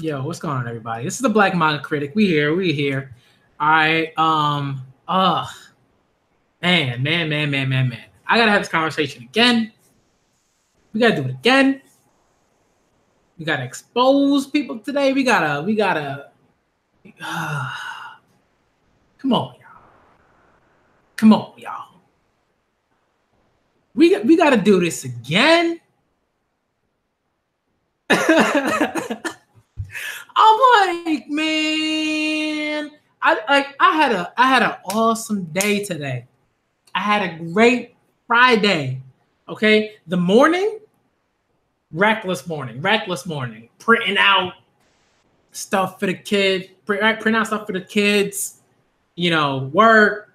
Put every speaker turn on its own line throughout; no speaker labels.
Yo, what's going on, everybody? This is the Black Manga Critic. We here. All right. Man. I gotta have this conversation again. We gotta do it again. We gotta expose people today. We gotta. Come on, y'all. We gotta do this again. I'm like, man, I had an awesome day today. I had a great Friday. Okay, the morning, reckless morning, printing out stuff for the kids, print out stuff for the kids. You know, work.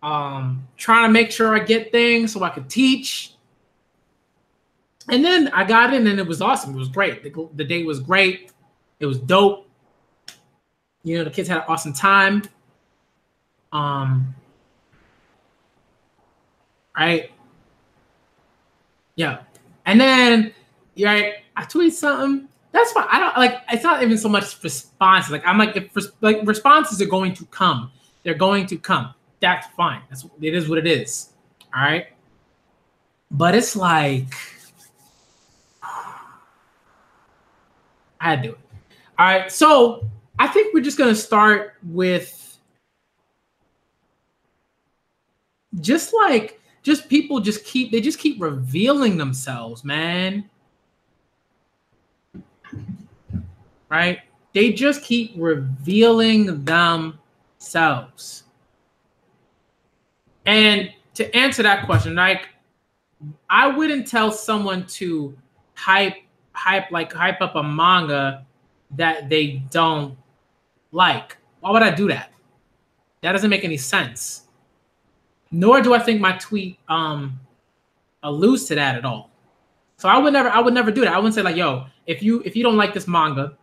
Trying to make sure I get things so I could teach. And then I got in and it was awesome. It was great. The day was great. It was dope. You know, the kids had an awesome time. Right? Yeah. And then, right, I tweet something. That's fine. I don't like. It's not even so much responses. Like I'm like, if responses are going to come, they're going to come. That's fine. It is what it is. All right. But it's like, I had to do it. All right, so I think we're just gonna start with people keep revealing themselves, man. Right? They just keep revealing themselves. And to answer that question, like I wouldn't tell someone to hype up a manga that they don't like. Why would I do that? That doesn't make any sense. Nor do I think my tweet alludes to that at all. So I would never do that. I wouldn't say like, yo, if you don't like this manga,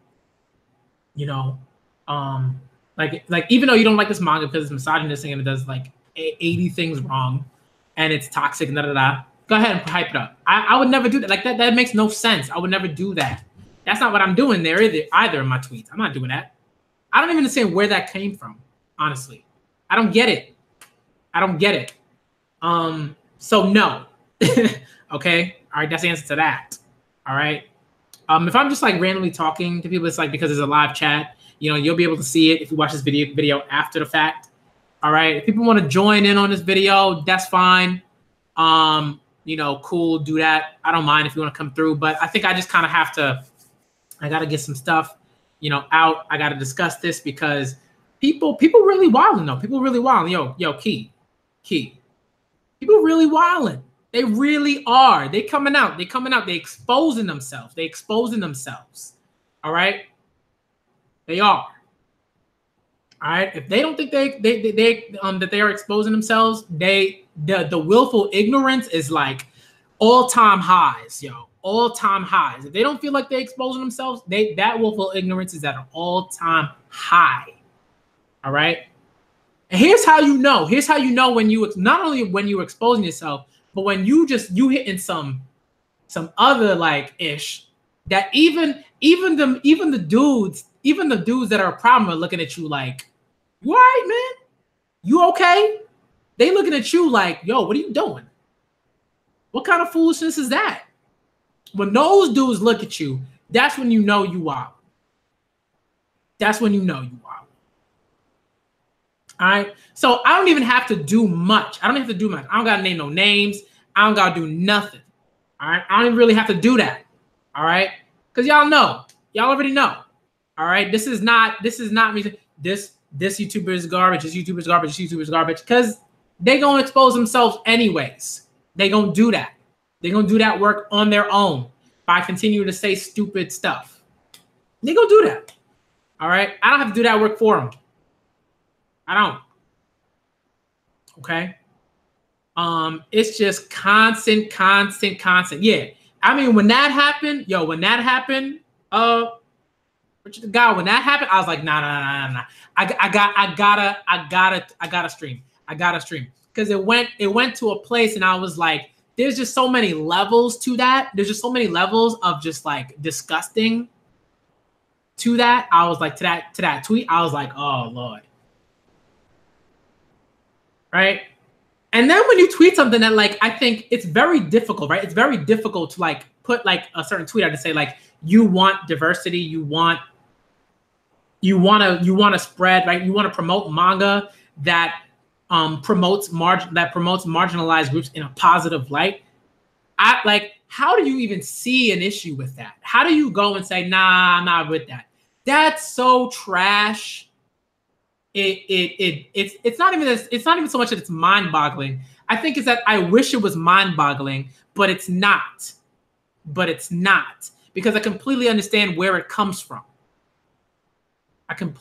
you know, like even though you don't like this manga because it's misogynistic and it does like 80 things wrong and it's toxic and go ahead and hype it up. I would never do that. Like that makes no sense. I would never do that. That's not what I'm doing there either in my tweets. I'm not doing that. I don't even understand where that came from, honestly. I don't get it. So no. Okay? All right, that's the answer to that. All right? If I'm just like randomly talking to people, it's like because there's a live chat. You know, you'll be able to see it if you watch this video after the fact. All right? If people want to join in on this video, that's fine. You know, cool, do that. I don't mind if you want to come through, but I think I just kind of have to, I got to get some stuff, you know, out. I got to discuss this because people really wilding though. People really wilding. Yo, key. People really wilding. They really are. They coming out. They exposing themselves. All right. They are. All right. If they don't think that they are exposing themselves, the willful ignorance is like all-time highs, yo. All-time highs. If they don't feel like they're exposing themselves, that willful ignorance is at an all-time high. All right. And here's how you know. When you not only when you're exposing yourself, but when you hitting some other like ish that even the dudes that are a problem are looking at you like, you all right, man? You okay? They looking at you like, yo, what are you doing? What kind of foolishness is that? When those dudes look at you, that's when you know you wild. All right. So I don't even have to do much. I don't gotta name no names. I don't gotta do nothing. All right. I don't even really have to do that. All right. Because y'all know. Y'all already know. All right. This is not me. This YouTuber is garbage. This YouTuber is garbage. Because they gonna expose themselves anyways. They gonna do that. They're gonna do that work on their own by continuing to say stupid stuff. They gonna do that. All right. I don't have to do that work for them. I don't. Okay. It's just constant. Yeah. I mean, when that happened, when that happened, I was like, nah. I gotta stream. Because it went to a place and I was like, there's just so many levels to that. There's just so many levels of just like disgusting to that, I was like, to that tweet, I was like, oh Lord. Right? And then when you tweet something that like, I think it's very difficult, right? It's very difficult to like put like a certain tweet out to say like, you want diversity, you want to spread, right? You want to promote manga that promotes marginalized groups in a positive light. How do you even see an issue with that? How do you go and say, nah, I'm not with that? That's so trash. It's not even so much that it's mind-boggling. I think it's that I wish it was mind-boggling, but it's not. Because I completely understand where it comes from. It comes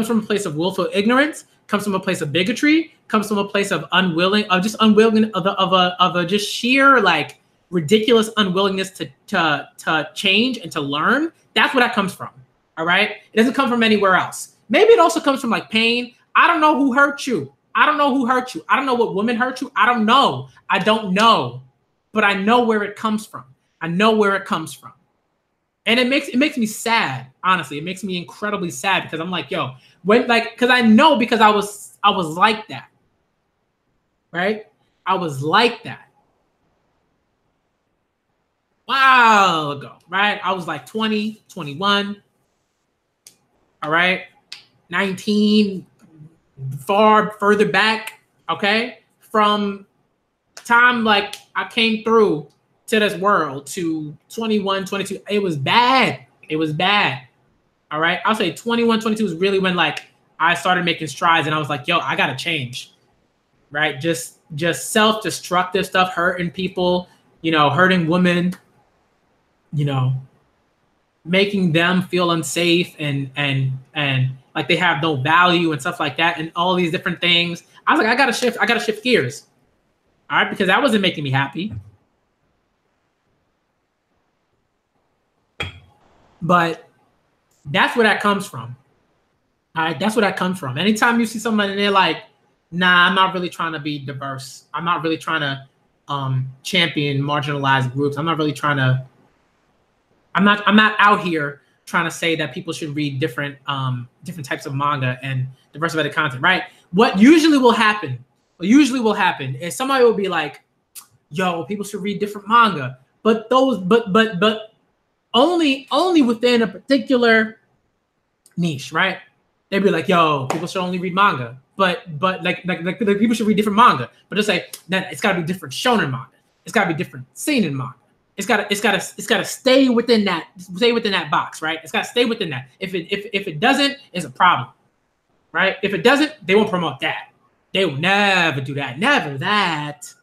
from a place of willful ignorance, comes from a place of bigotry, comes from a place of unwilling of a just sheer like ridiculous unwillingness to change and to learn. That's where that comes from. All right. It doesn't come from anywhere else. Maybe it also comes from like pain. I don't know who hurt you. I don't know what woman hurt you. I don't know. But I know where it comes from. And it makes me sad. Honestly, it makes me incredibly sad because I'm like, yo, because I know because I was like that. Right? I was like that. A while ago, right? I was like 20, 21. All right. 19, further back, okay? From time like I came through to this world to 21, 22, it was bad. All right. I'll say 21, 22 is really when like I started making strides and I was like, yo, I gotta change. Right? Just self-destructive stuff, hurting people, hurting women, making them feel unsafe and like they have no value and stuff like that and all these different things. I was like, I gotta shift gears. All right, because that wasn't making me happy. But that's where that comes from. All right, that's where that comes from. Anytime you see somebody and they're like, nah, I'm not really trying to be diverse. I'm not really trying to champion marginalized groups. I'm not out here trying to say that people should read different types of manga and diversified content, right? What usually will happen is somebody will be like, yo, people should read different manga, but only within a particular niche, right? They'd be like, yo, people should only read manga, but like people should read different manga, but they'll say that it's got to be different shonen manga, it's got to be different seinen manga. It's gotta stay within that box, right? It's gotta stay within that. If it doesn't, it's a problem, right? If it doesn't, they won't promote that. They will never do that. Never that.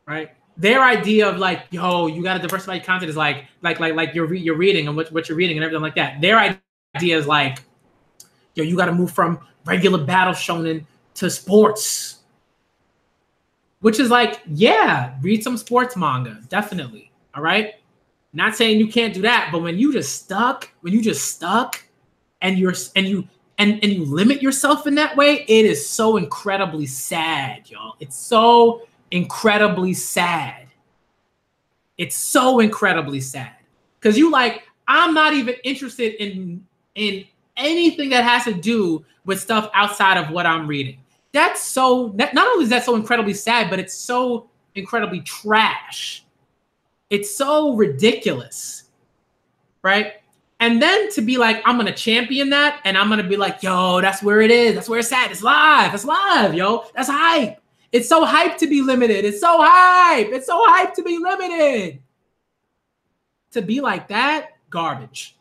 Right? Their idea of like, yo, you gotta diversify your content is like you're reading and what you're reading and everything like that. Their idea is like, yo, you gotta move from regular battle shonen to sports. Which is like, yeah, read some sports manga, definitely. All right. Not saying you can't do that, but when you just stuck and you limit yourself in that way, it is so incredibly sad, y'all. It's so incredibly sad. Because you like, I'm not even interested in anything that has to do with stuff outside of what I'm reading. That's so, not only is that so incredibly sad, but it's so incredibly trash. It's so ridiculous, right? And then to be like, I'm going to champion that, and I'm going to be like, yo, that's where it is. That's where it's at. It's live, yo. That's hype. It's so hype to be limited. It's so hype to be limited. To be like that, garbage.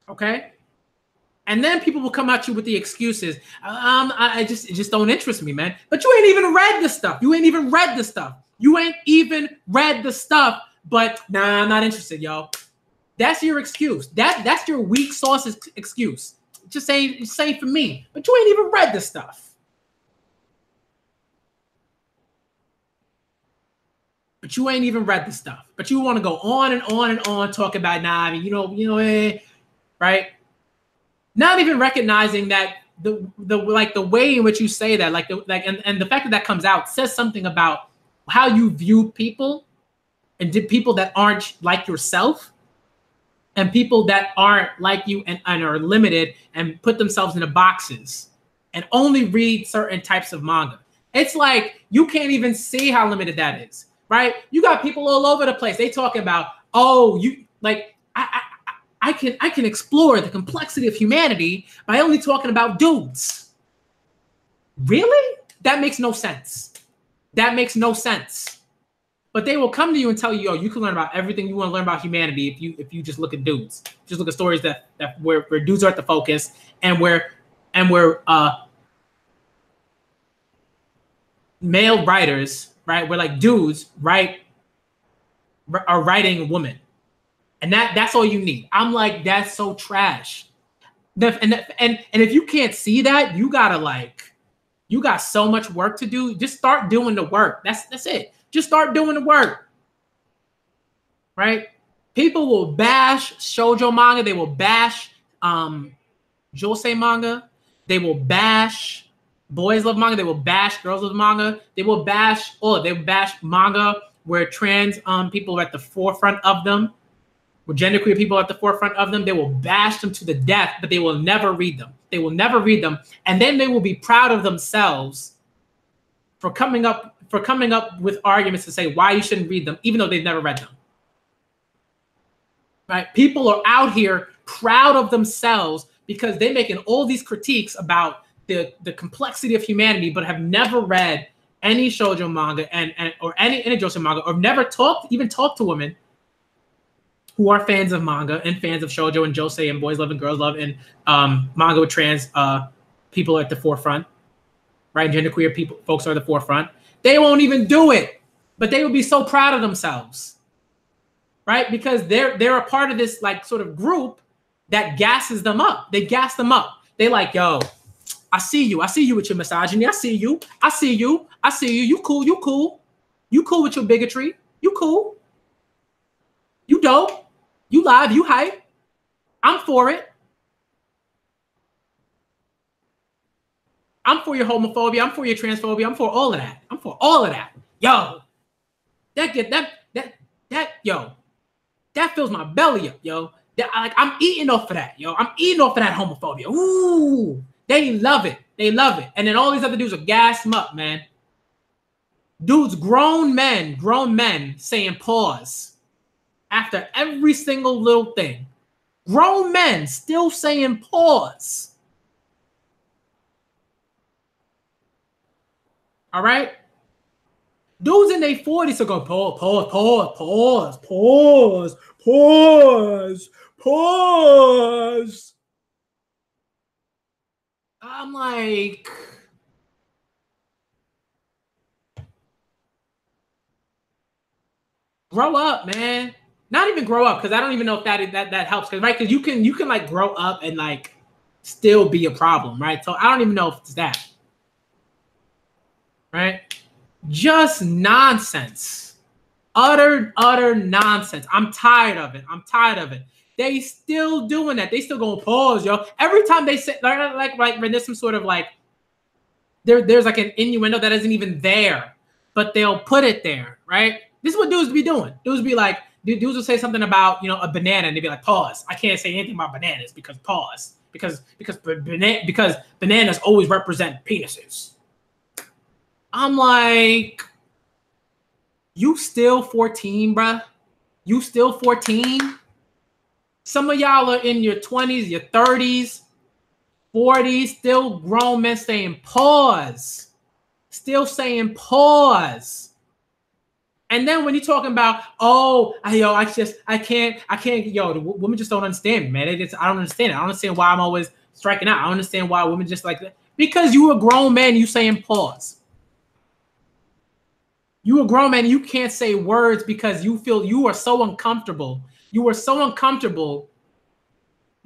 Okay? And then people will come at you with the excuses. It just don't interest me, man. But you ain't even read the stuff. But nah, I'm not interested, yo. That's your excuse. That's your weak sauce excuse. Just saying for me. But you ain't even read the stuff. But you want to go on and on and on talk about, nah, I mean, right? Not even recognizing that the way in which you say that, and the fact that that comes out says something about how you view people, and did people that aren't like yourself, and people that aren't like you and are limited and put themselves into boxes and only read certain types of manga. It's like you can't even see how limited that is, right? You got people all over the place. They talk about, oh, you like I can explore the complexity of humanity by only talking about dudes. Really? That makes no sense. That makes no sense. But they will come to you and tell you, oh, you can learn about everything you want to learn about humanity if you just look at dudes. Just look at stories that where dudes are at the focus, and where male writers, right? Where like dudes are writing women. And that's all you need. I'm like, that's so trash. And if you can't see that, you got so much work to do. Just start doing the work. That's it. Just start doing the work. Right? People will bash shoujo manga. They will bash josei manga. They will bash boys love manga. They will bash girls love manga. They will bash manga where trans people are at the forefront of them. Where genderqueer people are at the forefront of them. They will bash them to the death, but they will never read them. They will never read them. And then they will be proud of themselves for coming up with arguments to say why you shouldn't read them, even though they've never read them. Right? People are out here proud of themselves because they're making all these critiques about the complexity of humanity, but have never read any shoujo manga or any josei manga, or never talked to women who are fans of manga and fans of shoujo and josei and boys love and girls love and manga with trans people are at the forefront, right? Genderqueer folks are at the forefront. They won't even do it, but they will be so proud of themselves, right? Because they're a part of this like sort of group that gasses them up. They gas them up. They like, yo, I see you with your misogyny. I see you. You cool. You cool with your bigotry. You cool. You dope. You live, you hype. I'm for it. I'm for your homophobia. I'm for your transphobia. I'm for all of that. I'm for all of that. Yo, that fills my belly up, yo. I'm eating off of that, yo. I'm eating off of that homophobia. Ooh, they love it. They love it. And then all these other dudes will gas them up, man. Dudes, grown men saying pause after every single little thing. Grown men still saying pause. All right? Dudes in their 40s are going pause. I'm like, grow up, man. Not even grow up, because I don't even know if that helps, right? Because you can like grow up and like still be a problem, right? So I don't even know if it's that, right? Just nonsense, utter nonsense. I'm tired of it. They still doing that. They still gonna pause, yo. Every time they say like when there's some sort of like there's like an innuendo that isn't even there, but they'll put it there, right? This is what dudes be doing. Dudes be like, dudes will say something about, a banana, and they'd be like, pause. I can't say anything about bananas because pause. Because bananas always represent penises. I'm like, you still 14, bruh? You still 14? Some of y'all are in your 20s, your 30s, 40s, still grown men saying pause. Still saying pause. And then when you're talking about, I can't, the women just don't understand me, man. I don't understand it. I don't understand why I'm always striking out. I don't understand why women just like that. Because you a grown man, you saying pause. You a grown man, you can't say words because you feel you are so uncomfortable. You were so uncomfortable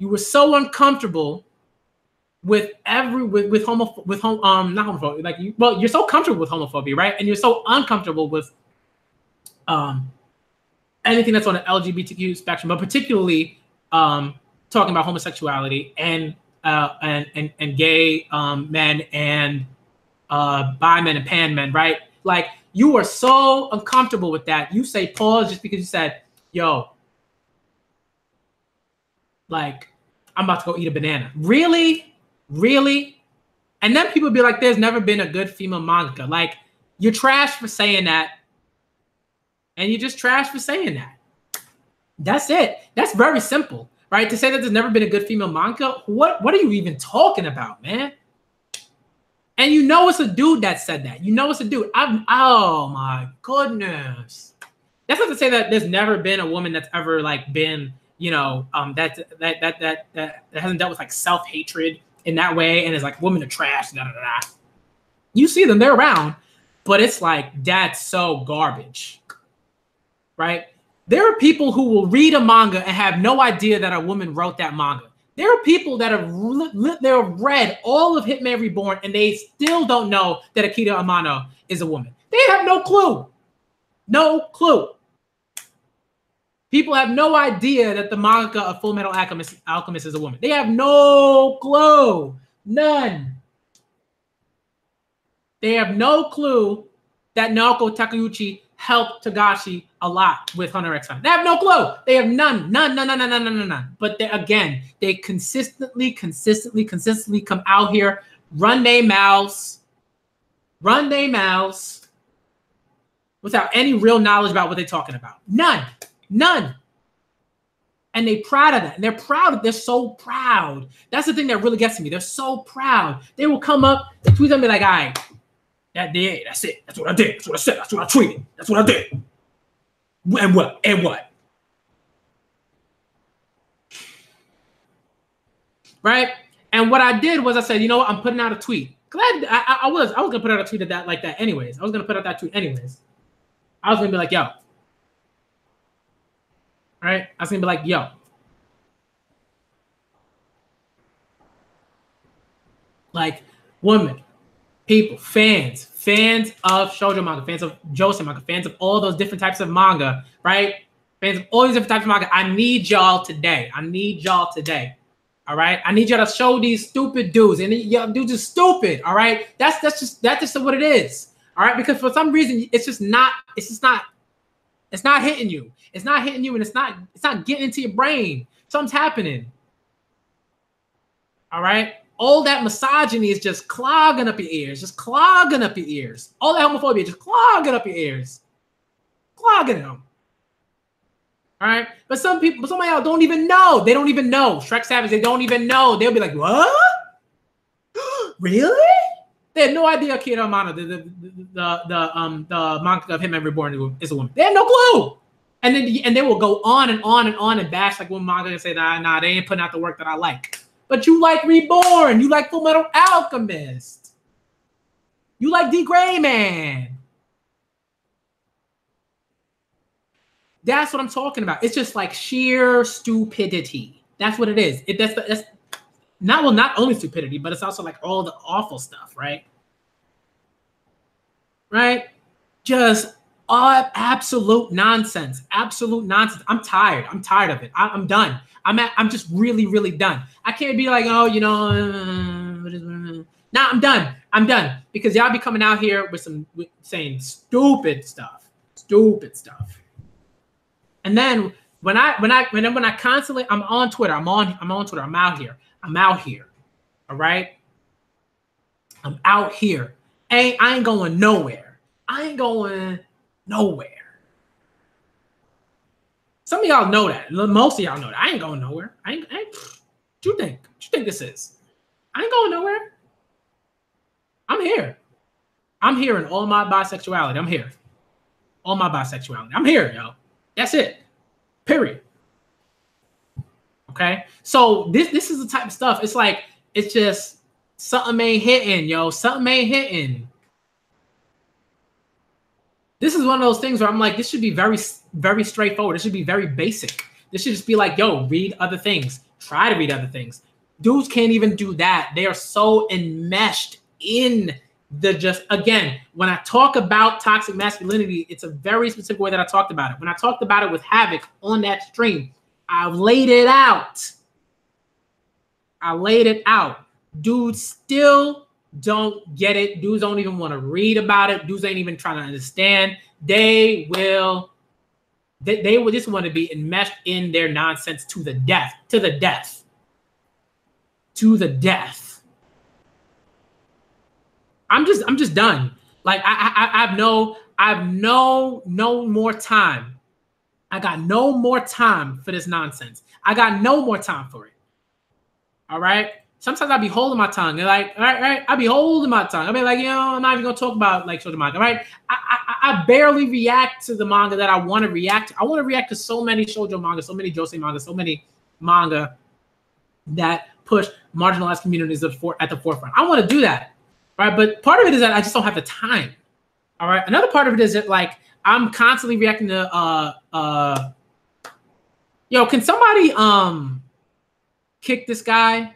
with not homophobia. You're so comfortable with homophobia, right? And you're so uncomfortable with anything that's on the LGBTQ spectrum, but particularly talking about homosexuality and and gay men and bi men and pan men, right? Like, you are so uncomfortable with that. You say pause just because you said, yo, like, I'm about to go eat a banana. Really? Really? And then people be like, there's never been a good female mangaka. Like, you're trash for saying that. And you're just trash for saying that. That's it. That's very simple, right? To say that there's never been a good female manga, what are you even talking about, man? And you know it's a dude that said that. You know it's a dude. Oh my goodness. That's not to say that there's never been a woman that's ever like been, you know, that hasn't dealt with like self-hatred in that way and is like, women are trash, da da da. You see them, they're around, but it's like, that's so garbage, right? There are people who will read a manga and have no idea that a woman wrote that manga. There are people that have read all of Hitman Reborn and they still don't know that Akira Amano is a woman. They have no clue. No clue. People have no idea that the mangaka of Full Metal Alchemist is a woman. They have no clue. None. They have no clue that Naoko Takeuchi helped Togashi a lot with Hunter x Hunter. They have no clue. They have none. But they consistently come out here, run their mouths without any real knowledge about what they're talking about. None. And they're proud of that. And they're proud. They're so proud. That's the thing that really gets to me. They're so proud. They will come up, they tweet and be like, all right, that's it. That's what I did. That's what I said. That's what I tweeted. That's what I did. And what? Right? And what I did was I said, you know what? I'm putting out a tweet. I was gonna put out a tweet of that like that anyways. I was gonna put out that tweet anyways. I was gonna be like, yo. Right? I was gonna be like, yo. Like, women, people, fans of shoujo manga, fans of josei manga, fans of all those different types of manga, right? Fans of all these different types of manga. I need y'all today. All right. I need y'all to show these stupid dudes, and y'all dudes are stupid. All right. That's just what it is. All right. Because for some reason, it's not hitting you. It's not hitting you, and it's not getting into your brain. Something's happening. All right. All that misogyny is just clogging up your ears. All that homophobia just clogging up your ears. Clogging them. All right. But some of y'all don't even know. They don't even know. Shrek Savage, they don't even know. They'll be like, what? Really? They had no idea Akira Amano, the manga of Hitman Reborn is a woman. They had no clue. And they will go on and bash like one manga and say, nah, they ain't putting out the work that I like. But you like Reborn. You like Full Metal Alchemist. You like D. Gray Man. That's what I'm talking about. It's just like sheer stupidity. That's what it is. That's not only stupidity, but it's also like all the awful stuff, right? Right? Just absolute nonsense. Absolute nonsense. I'm tired. of it. I'm done. I'm just really, really done. I can't be like, oh, you know, nah, I'm done. Because y'all be coming out here with saying stupid stuff. And then when I constantly, I'm on Twitter. I'm on Twitter. I'm out here. All right. I'm out here. I ain't going nowhere. Some of y'all know that. Most of y'all know that. I ain't going nowhere. What you think? What you think this is? I ain't going nowhere. I'm here. I'm here in all my bisexuality. I'm here. All my bisexuality. I'm here, yo. That's it. Period. Okay? So this is the type of stuff. It's like, it's just something ain't hitting, yo. Something ain't hitting. This is one of those things where I'm like, this should be very, very straightforward. It should be very basic. This should just be like, yo, read other things. Try to read other things. Dudes can't even do that. They are so enmeshed in again, when I talk about toxic masculinity, it's a very specific way that I talked about it. When I talked about it with Havoc on that stream, I've laid it out. I laid it out. Dudes still don't get it. Dudes don't even want to read about it. Dudes ain't even trying to understand. They will just want to be enmeshed in their nonsense to the death, to the death, to the death. I'm just done. Like I have no more time. I got no more time for this nonsense. I got no more time for it. All right. Sometimes I be holding my tongue. They're like, all right. I be holding my tongue. I be like, I'm not even gonna talk about like shoujo manga. All right. I barely react to the manga that I want to react to. I want to react to so many shoujo manga, so many josei manga, so many manga that push marginalized communities at the forefront. I want to do that. Right. But part of it is that I just don't have the time. All right. Another part of it is that like I'm constantly reacting to can somebody kick this guy?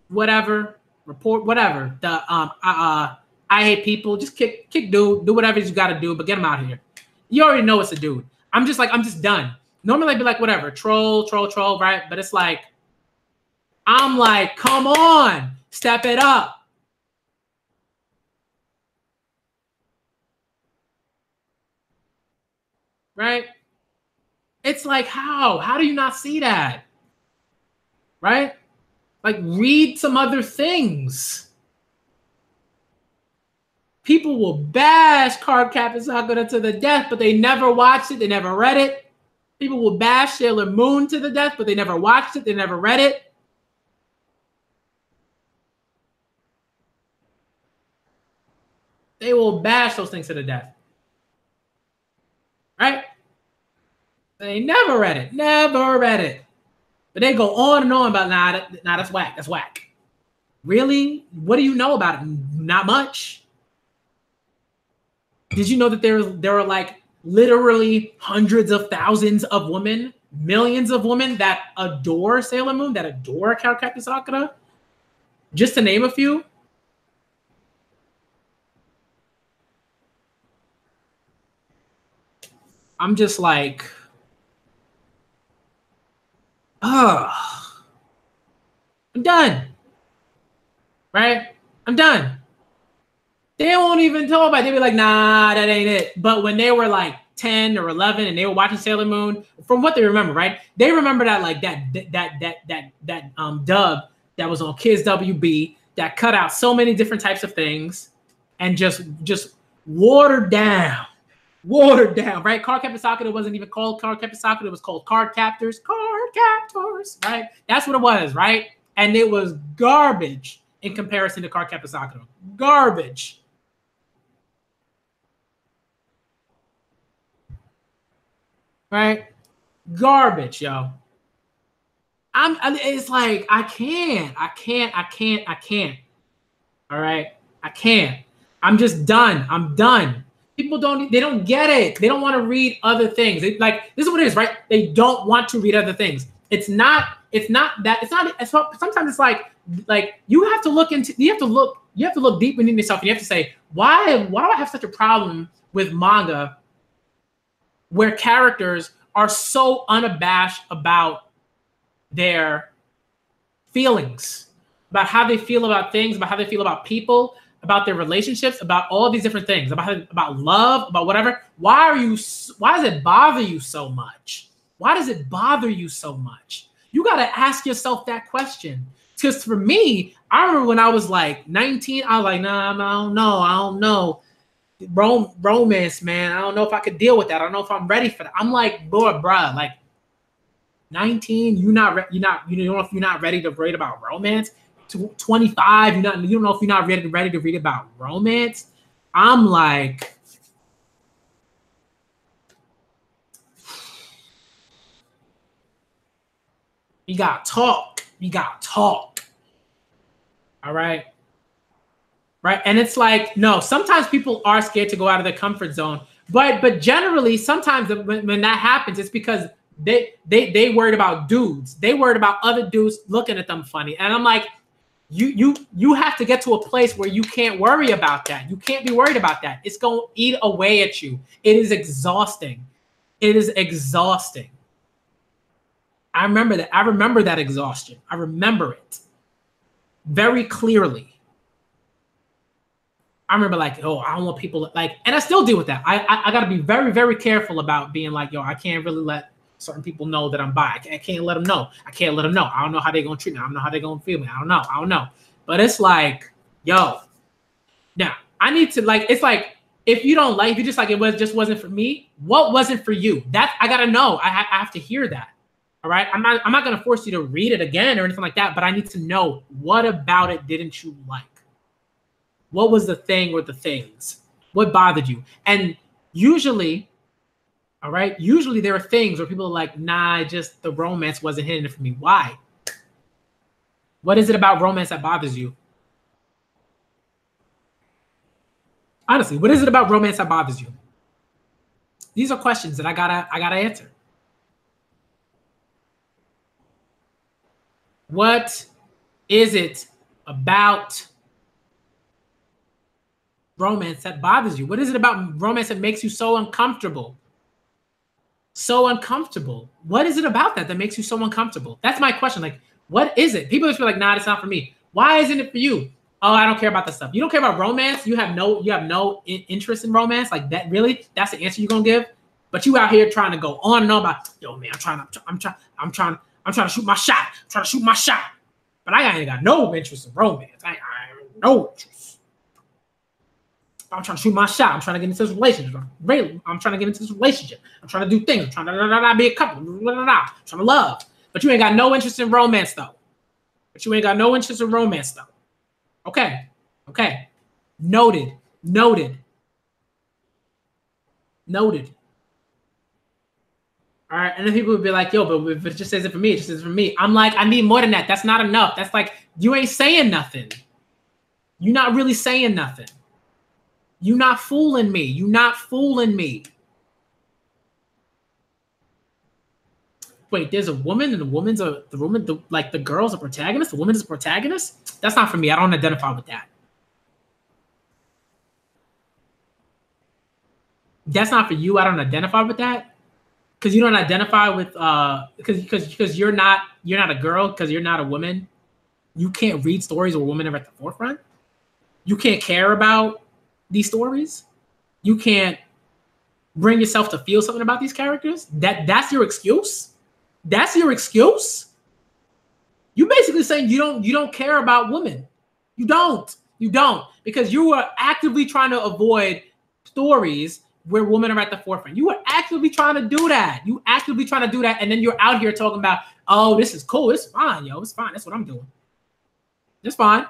Whatever, report, whatever. The I hate people. Just kick dude, do whatever you gotta do, but get him out of here. You already know it's a dude. I'm just done. Normally I'd be like, whatever, troll, right? But it's like, I'm like, come on, step it up. Right? It's like, how do you not see that? Right? Like, read some other things. People will bash Cardcaptor Sakura to the death, but they never watched it. They never read it. People will bash Sailor Moon to the death, but they never watched it. They never read it. They will bash those things to the death. Right? They never read it. Never read it. But they go on and on about, nah, that's whack. That's whack. Really? What do you know about it? Not much. Did you know that there are like literally hundreds of thousands of women, millions of women that adore Sailor Moon, that adore Cardcaptor Sakura? Just to name a few. I'm just like, I'm done. Right? I'm done. They won't even talk about it. They be like, nah, that ain't it. But when they were like 10 or 11 and they were watching Sailor Moon, from what they remember, right? They remember that like that dub that was on Kids WB that cut out so many different types of things and just watered down, right? Cardcaptor Sakura wasn't even called Cardcaptor Sakura. It was called Cardcaptors, right? That's what it was, right? And it was garbage in comparison to Cardcaptor Sakura. Garbage. Right? Garbage, yo. It's like, I can't. All right? I can't. I'm just done. I'm done. People don't get it. They don't want to read other things. This is what it is, right? They don't want to read other things. Sometimes it's like you have to look deep within yourself and you have to say, why do I have such a problem with manga where characters are so unabashed about their feelings, about how they feel about things, about how they feel about people, about their relationships, about all these different things, about love, about whatever. Why does it bother you so much? Why does it bother you so much? You got to ask yourself that question. Because for me, I remember when I was like 19, I was like, nah, I don't know. Romance, man. I don't know if I could deal with that. I don't know if I'm ready for that. I'm like, bruh, like 19, you don't know if you're not ready to read about romance. 25, you don't know if you're not ready to read about romance. I'm like, you gotta talk. All right. Right. And it's like, no, sometimes people are scared to go out of their comfort zone. But generally, sometimes when that happens, it's because they worried about dudes. They worried about other dudes looking at them funny. And I'm like, you have to get to a place where you can't worry about that. You can't be worried about that. It's going to eat away at you. It is exhausting. It is exhausting. I remember that. I remember that exhaustion. I remember it very clearly. I remember like, oh, I don't want people like, and I still deal with that. I got to be very, very careful about being like, yo, I can't really let certain people know that I'm bi. I can't let them know. I can't let them know. I don't know how they're going to treat me. I don't know how they're going to feel me. I don't know. But it's like, yo, now I need to like, it's like, if you don't like, if you just like, just wasn't for me, what wasn't for you? That I got to know. I have to hear that. All right. I'm not going to force you to read it again or anything like that, but I need to know, what about it didn't you like? What was the thing or the things? What bothered you? And usually, all right, usually there are things where people are like, nah, just the romance wasn't hitting it for me. Why? What is it about romance that bothers you? Honestly, what is it about romance that bothers you? These are questions that I gotta answer. What is it about romance that bothers you? What is it about romance that makes you so uncomfortable? So uncomfortable. What is it about that makes you so uncomfortable? That's my question. Like, what is it? People just feel like, nah, it's not for me. Why isn't it for you? Oh, I don't care about that stuff. You don't care about romance. You have no interest in romance. Like that, really? That's the answer you're gonna give? But you out here trying to go on and on about, yo, man, I'm trying to shoot my shot. I'm trying to shoot my shot. But I ain't got no interest in romance. I no interest. I'm trying to shoot my shot. I'm trying to get into this relationship. I'm trying to get into this relationship. I'm trying to do things. I'm trying to be a couple. I'm trying to love. But you ain't got no interest in romance, though. Okay. Noted. All right. And then people would be like, yo, but if it just says it for me, it just says it for me. I'm like, I need more than that. That's not enough. That's like, you ain't saying nothing. You're not really saying nothing. You're not fooling me. Wait, there's a woman and the girl's a protagonist? The woman is a protagonist? That's not for me. I don't identify with that. That's not for you. I don't identify with that. Because you don't identify with because you're not a girl, because you're not a woman. You can't read stories where women are at the forefront. You can't care about these stories. You can't bring yourself to feel something about these characters. That's your excuse. That's your excuse. You basically saying you don't care about women. You don't because you are actively trying to avoid stories where women are at the forefront. You are actively trying to do that. And then you're out here talking about, oh, this is cool. It's fine, yo. It's fine. That's what I'm doing. It's fine.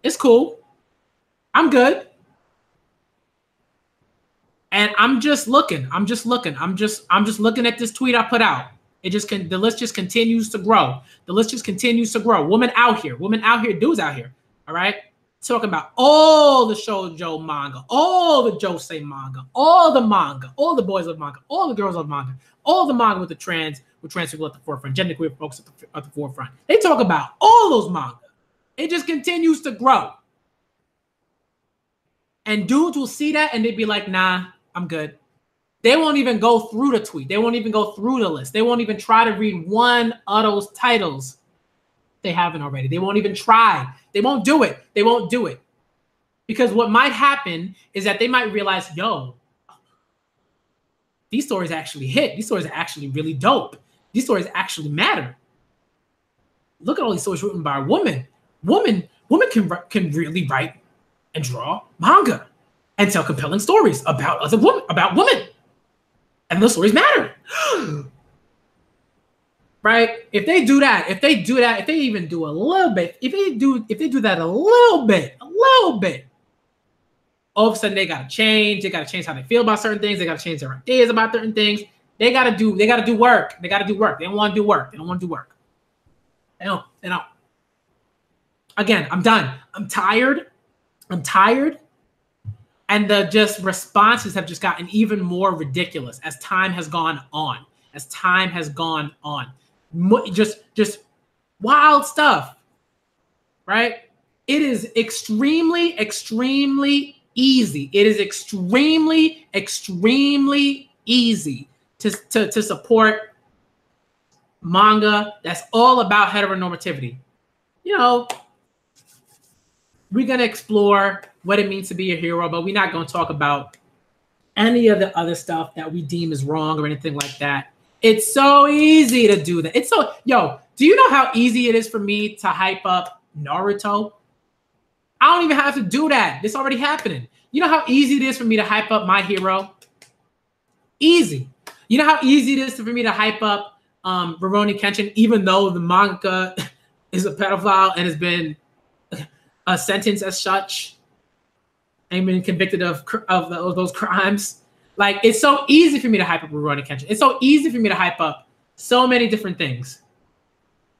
It's cool. I'm good. And I'm just looking at this tweet I put out. The list just continues to grow. Women out here, dudes out here. All right. Talking about all the shoujo manga, all the josei manga, all the manga, all the boys love manga, all the girls love manga, all the manga with trans people at the forefront, genderqueer folks at the forefront. They talk about all those manga. It just continues to grow. And dudes will see that and they'd be like, nah, I'm good. They won't even go through the tweet. They won't even go through the list. They won't even try to read one of those titles they haven't already. They won't even try. They won't do it. Because what might happen is that they might realize, yo, these stories actually hit. These stories are actually really dope. These stories actually matter. Look at all these stories written by a woman. Women can really write and draw manga and tell compelling stories about women. And those stories matter. Right? If they do that, if they even do a little bit, if they do that a little bit, all of a sudden they gotta change. They gotta change how they feel about certain things. They gotta change their ideas about certain things. They gotta do work. They don't want to do work. They don't. Again, I'm done. I'm tired. And the just responses have just gotten even more ridiculous as time has gone on. Just wild stuff, right? It is extremely easy. It is extremely easy to support manga that's all about heteronormativity. You know, we're going to explore what it means to be a hero, but we're not going to talk about any of the other stuff that we deem is wrong or anything like that. It's so easy to do that. It's so, yo, do you know how easy it is for me to hype up Naruto? I don't even have to do that. It's already happening. You know how easy it is for me to hype up My Hero? Easy. You know how easy it is for me to hype up Rurouni Kenshin, even though the manga is a pedophile and has been sentenced as such and been convicted of those crimes. Like, it's so easy for me to hype up Rurouni Kenshin. It's so easy for me to hype up so many different things.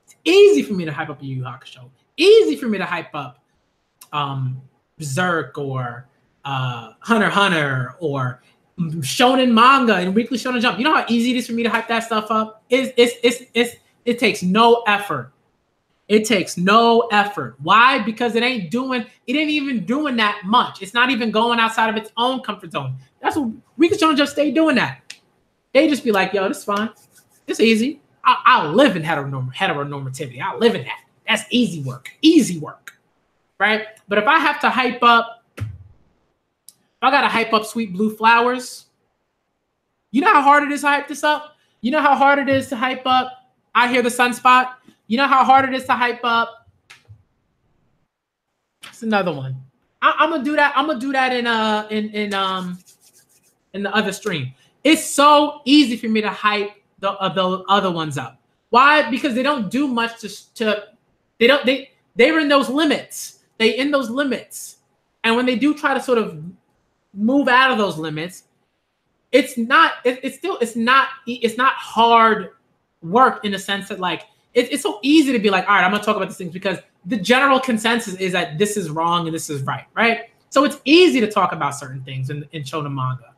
It's easy for me to hype up Yu Yu Hakusho. Easy for me to hype up Berserk or Hunter x Hunter or Shonen Manga and Weekly Shonen Jump. You know how easy it is for me to hype that stuff up? It takes no effort. It takes no effort. Why? Because it ain't even doing that much. It's not even going outside of its own comfort zone. That's what Weekly Shonen Jump stay doing that. They just be like, yo, this is fine. It's easy. I'll live in heteronormativity. I'll live in that. That's easy work. Easy work. Right? But if I have to hype up, if I gotta hype up Sweet Blue Flowers, you know how hard it is to hype this up? You know how hard it is to hype up I Hear the Sunspot? You know how hard it is to hype up? It's another one. I'm gonna do that. I'm gonna do that in the other stream. It's so easy for me to hype the other ones up. Why? Because they don't do much they're in those limits. They in those limits. And when they do try to sort of move out of those limits, it's not hard work in the sense that, like, it's so easy to be like, all right, I'm gonna talk about these things because the general consensus is that this is wrong and this is right? So it's easy to talk about certain things in shonen manga.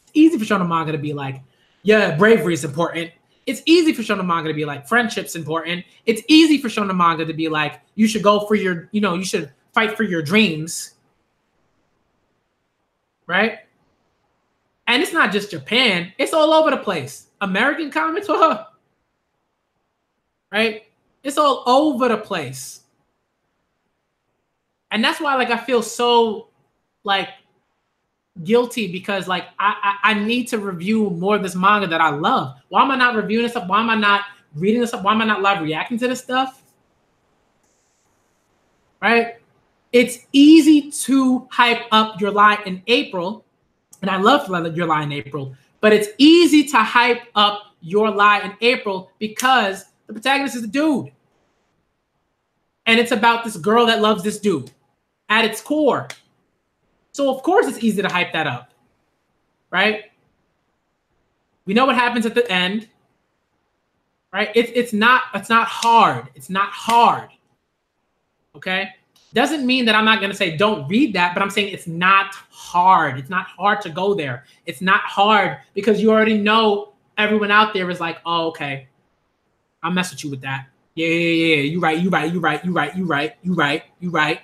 It's easy for shonen manga to be like, yeah, bravery is important. It's easy for shonen manga to be like, friendship's important. It's easy for shonen manga to be like, you should go for your, you should fight for your dreams. Right? And it's not just Japan. It's all over the place. American comics, right? It's all over the place. And that's why, like, I feel so, like, guilty because, like, I need to review more of this manga that I love. Why am I not reviewing this stuff? Why am I not reading this stuff? Why am I not live reacting to this stuff? Right? It's easy to hype up Your Lie in April, and I love Your Lie in April, but it's easy to hype up Your Lie in April because the protagonist is a dude. And it's about this girl that loves this dude at its core. So of course it's easy to hype that up, right? We know what happens at the end, right? It's not hard. It's not hard, okay? Doesn't mean that I'm not gonna say don't read that, but I'm saying it's not hard. It's not hard to go there. It's not hard because you already know everyone out there is like, oh, okay, I'll mess with you with that. Yeah, you right.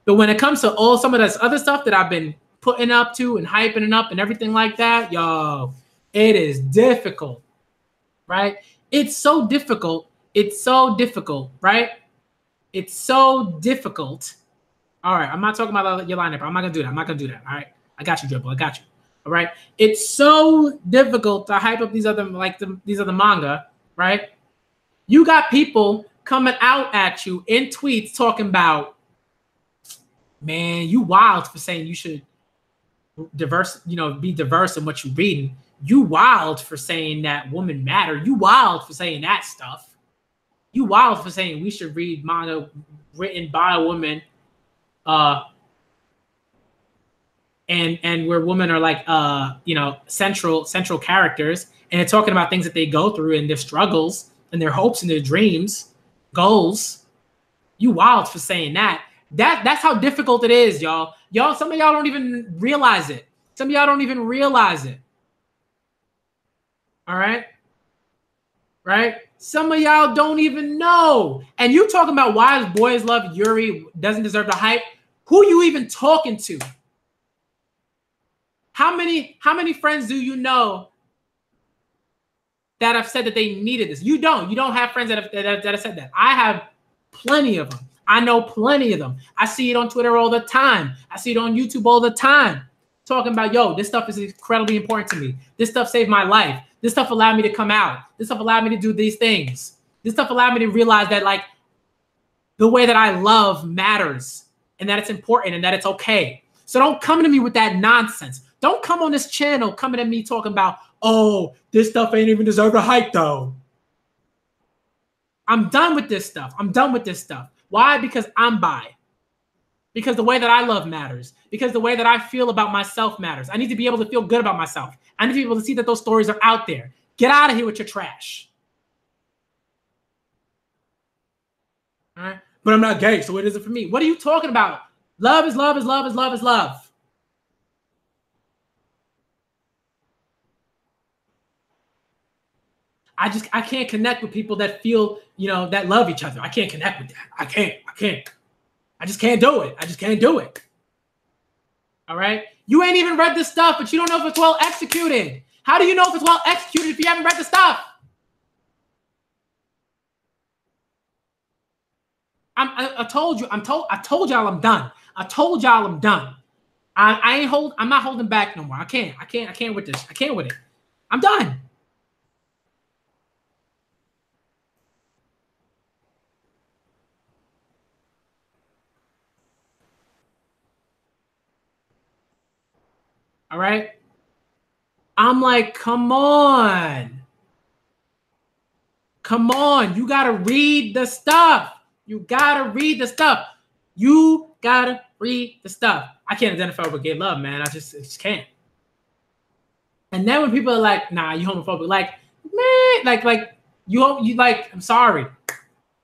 But when it comes to all some of this other stuff that I've been putting up to and hyping it up and everything like that, yo, it is difficult, right? It's so difficult. It's so difficult, right? It's so difficult. All right, I'm not talking about your lineup. I'm not gonna do that. All right, I got you, Dribble. I got you. All right, it's so difficult to hype up these other manga, right? You got people coming out at you in tweets talking about, man, you wild for saying you should be diverse in what you're reading. You wild for saying that women matter. You wild for saying that stuff. You wild for saying we should read manga written by a woman, and where women are like central characters, and they're talking about things that they go through and their struggles and their hopes and their dreams, goals. You wild for saying that. That's how difficult it is, y'all. Some of y'all don't even realize it. Some of y'all don't even realize it. All right? Right? Some of y'all don't even know. And you talking about why boys love Yuri doesn't deserve the hype. Who you even talking to? How many friends do you know that have said that they needed this. You don't have friends that have said that. I have plenty of them. I know plenty of them. I see it on Twitter all the time. I see it on YouTube all the time. Talking about, yo, this stuff is incredibly important to me. This stuff saved my life. This stuff allowed me to come out. This stuff allowed me to do these things. This stuff allowed me to realize that, like, the way that I love matters and that it's important and that it's okay. So don't come to me with that nonsense. Don't come on this channel coming at me talking about, oh, this stuff ain't even deserve a hype though. I'm done with this stuff. I'm done with this stuff. Why? Because I'm bi. Because the way that I love matters. Because the way that I feel about myself matters. I need to be able to feel good about myself. I need to be able to see that those stories are out there. Get out of here with your trash. All right? But I'm not gay, so it isn't for me. What are you talking about? Love is love is love is love is love. I can't connect with people that feel, that love each other. I can't connect with that. I can't. I just can't do it. I just can't do it. All right? You ain't even read this stuff, but you don't know if it's well executed. How do you know if it's well executed if you haven't read the stuff? I told y'all I'm done. I told y'all I'm done. I'm not holding back no more. I can't with this. I can't with it. I'm done. All right. I'm like, come on. Come on. You got to read the stuff. You got to read the stuff. You got to read the stuff. I can't identify with gay love, man. I just can't. And then when people are like, nah, you homophobic, like, man, like you like, I'm sorry.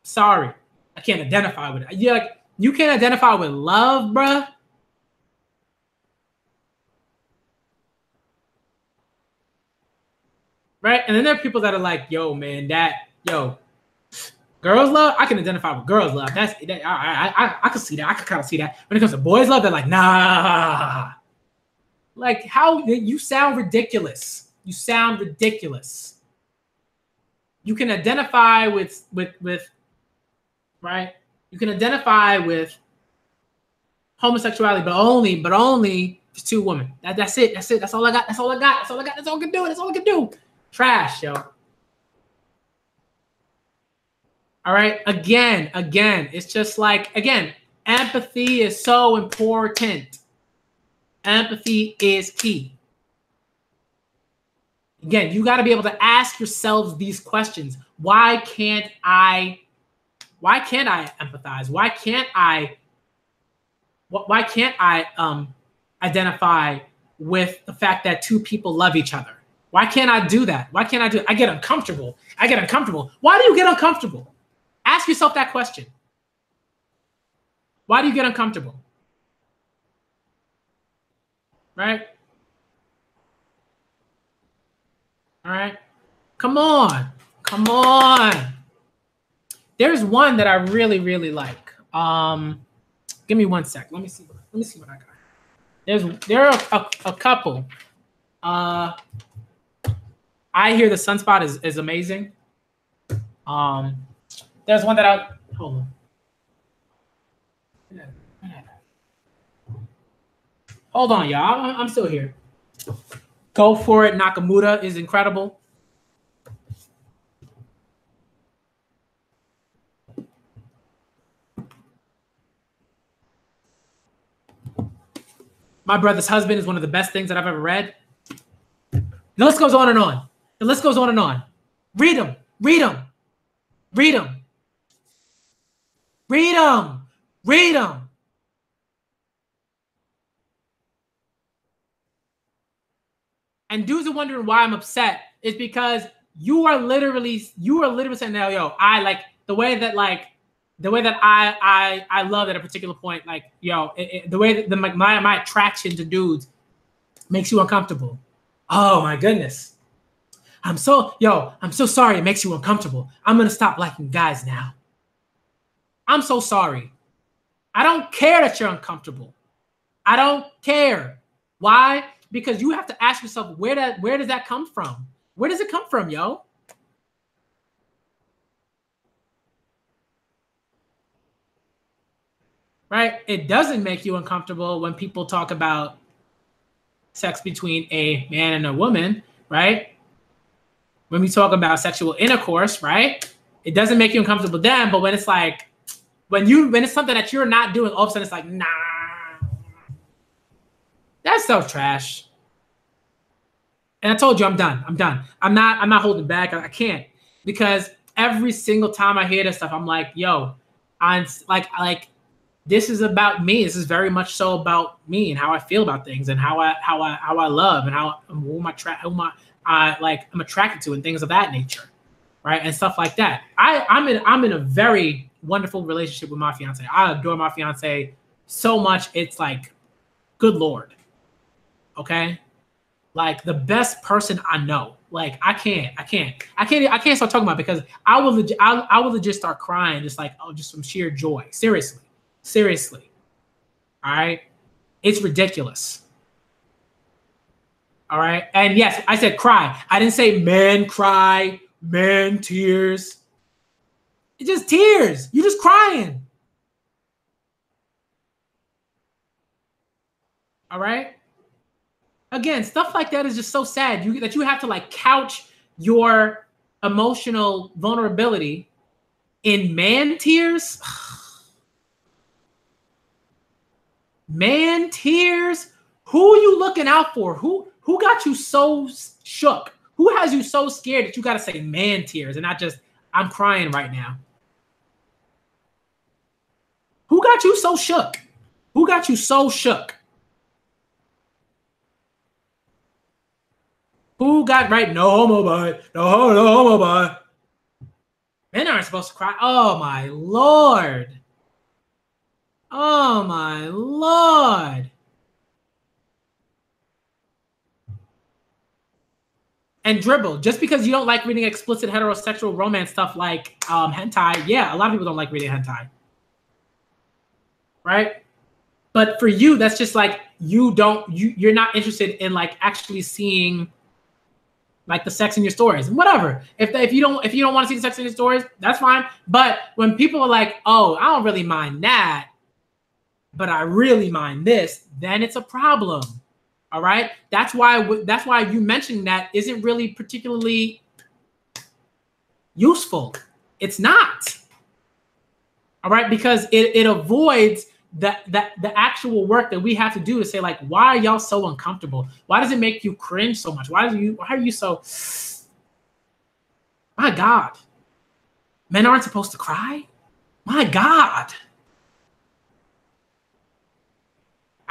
Sorry. I can't identify with it. You're like, you can't identify with love, bruh. Right? And then there are people that are like, yo, man, girls love, I can identify with girls love. I can see that. I can kind of see that. When it comes to boys love, they're like, nah. Like, how you sound ridiculous. You sound ridiculous. You can identify with right? You can identify with homosexuality, but only for two women. That's it. That's it. That's all I got. That's all I got. That's all I got. That's all I can do. That's all I can do. Trash, yo. All right. Again, it's just like, again, empathy is so important. Empathy is key. Again, you got to be able to ask yourselves these questions. Why can't I empathize? Why can't I identify with the fact that two people love each other? Why can't I do that? Why can't I do it? I get uncomfortable. Why do you get uncomfortable? Ask yourself that question. Why do you get uncomfortable? Right? All right. Come on. There's one that I really, really like. Give me 1 sec. Let me see what I got. There are a couple. I hear the Sunspot is amazing. There's one that hold on. Hold on, y'all. I'm still here. Go for it. Nakamura is incredible. My Brother's Husband is one of the best things that I've ever read. The list goes on and on. The list goes on and on. Read them. Read them. Read them. Read them. Read them. And dudes are wondering why I'm upset. It's because you are literally saying, now, yo, I like the way that I love at a particular point, like, yo, the way that my attraction to dudes makes you uncomfortable. Oh my goodness. I'm so sorry it makes you uncomfortable. I'm gonna stop liking guys now. I'm so sorry. I don't care that you're uncomfortable. I don't care. Why? Because you have to ask yourself, where does that come from? Where does it come from, yo? right? It doesn't make you uncomfortable when people talk about sex between a man and a woman, right? When we talk about sexual intercourse, right? It doesn't make you uncomfortable then, but when it's like, when it's something that you're not doing, all of a sudden it's like, nah. That's so trash. And I told you I'm done. I'm done. I'm not holding back. I can't. Because every single time I hear this stuff, I'm like, yo, I'm like this is about me. This is very much so about me and how I feel about things and how I love and who I'm attracted to and things of that nature, right? And stuff like that. I'm in a very wonderful relationship with my fiance. I adore my fiance so much. It's like, good Lord, okay, like the best person I know. Like I can't start talking about it because I will legit start crying just from sheer joy. Seriously. All right. It's ridiculous. All right. And yes, I said cry. I didn't say men cry, men tears. It's just tears. You're just crying. All right. Again, stuff like that is just so sad that you have to like couch your emotional vulnerability in man tears. Man tears. Who are you looking out for? Who got you so shook? Who has you so scared that you got to say man tears and not just I'm crying right now? Who got you so shook? Who got you so shook? Who got right? No homo boy. No homo boy. Men aren't supposed to cry. Oh my Lord. Oh my Lord. And dribble. Just because you don't like reading explicit heterosexual romance stuff like hentai, yeah, a lot of people don't like reading hentai. Right? But for you, that's just like you're not interested in like actually seeing like the sex in your stories and whatever. If you don't want to see the sex in your stories, that's fine. But when people are like, oh, I don't really mind that, but I really mind this, then it's a problem. All right. That's why you mentioning that isn't really particularly useful. It's not. All right, because it avoids the actual work that we have to do to say like, why are y'all so uncomfortable? Why does it make you cringe so much? Why are you so? My God, men aren't supposed to cry. My God.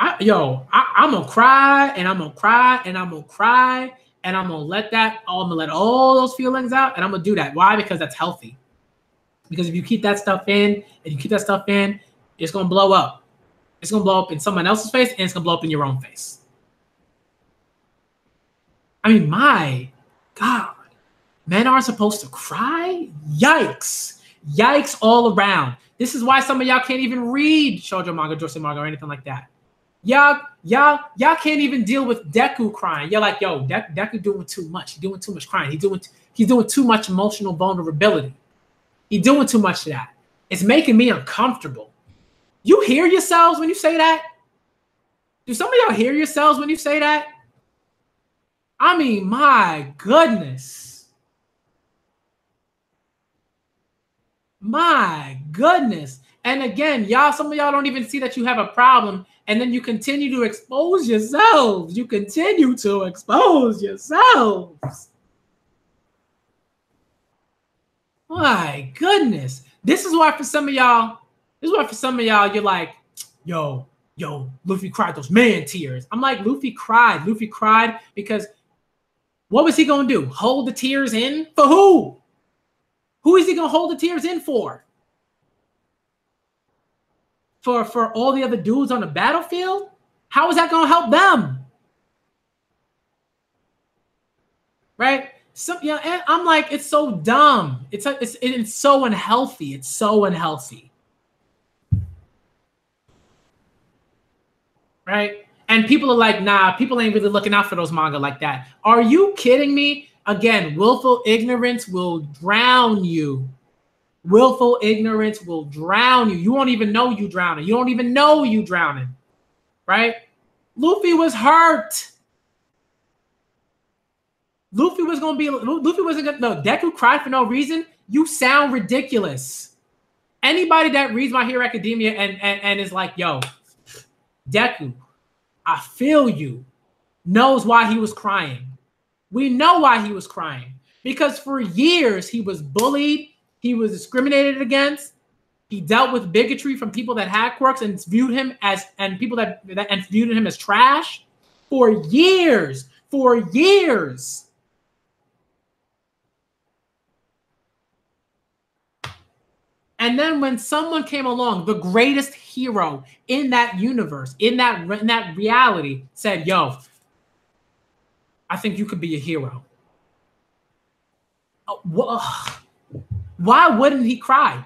I'm gonna cry and I'm gonna cry and I'm gonna cry and I'm gonna let all those feelings out and I'm gonna do that. Why? Because that's healthy. Because if you keep that stuff in it's gonna blow up. It's gonna blow up in someone else's face and it's gonna blow up in your own face. I mean, my God, men aren't supposed to cry? Yikes. Yikes all around. This is why some of y'all can't even read shoujo manga, josei manga, or anything like that. Y'all can't even deal with Deku crying. You're like, yo, Deku doing too much. He's doing too much crying. He's doing too much emotional vulnerability. He's doing too much of that. It's making me uncomfortable. You hear yourselves when you say that? Do some of y'all hear yourselves when you say that? I mean, my goodness. My goodness. And again, some of y'all don't even see that you have a problem. And then you continue to expose yourselves. You continue to expose yourselves. My goodness. This is why for some of y'all, you're like, yo, Luffy cried those man tears. I'm like, Luffy cried because what was he going to do? Hold the tears in? For who? Who is he going to hold the tears in for? For all the other dudes on the battlefield? How is that going to help them? Right? And I'm like, it's so dumb. It's so unhealthy. It's so unhealthy. Right? And people are like, nah, people ain't really looking out for those manga like that. Are you kidding me? Again, willful ignorance will drown you. Willful ignorance will drown you. You won't even know you drowning. You don't even know you drowning, right? Luffy was hurt. Luffy wasn't gonna, no, Deku cried for no reason. You sound ridiculous. Anybody that reads My Hero Academia and is like, yo, Deku, I feel you, knows why he was crying. We know why he was crying. Because for years he was bullied, he was discriminated against, he dealt with bigotry from people that had quirks and viewed him as viewed him as trash for years. For years. And then when someone came along, the greatest hero in that universe, in that reality, said, yo, I think you could be a hero. Why wouldn't he cry?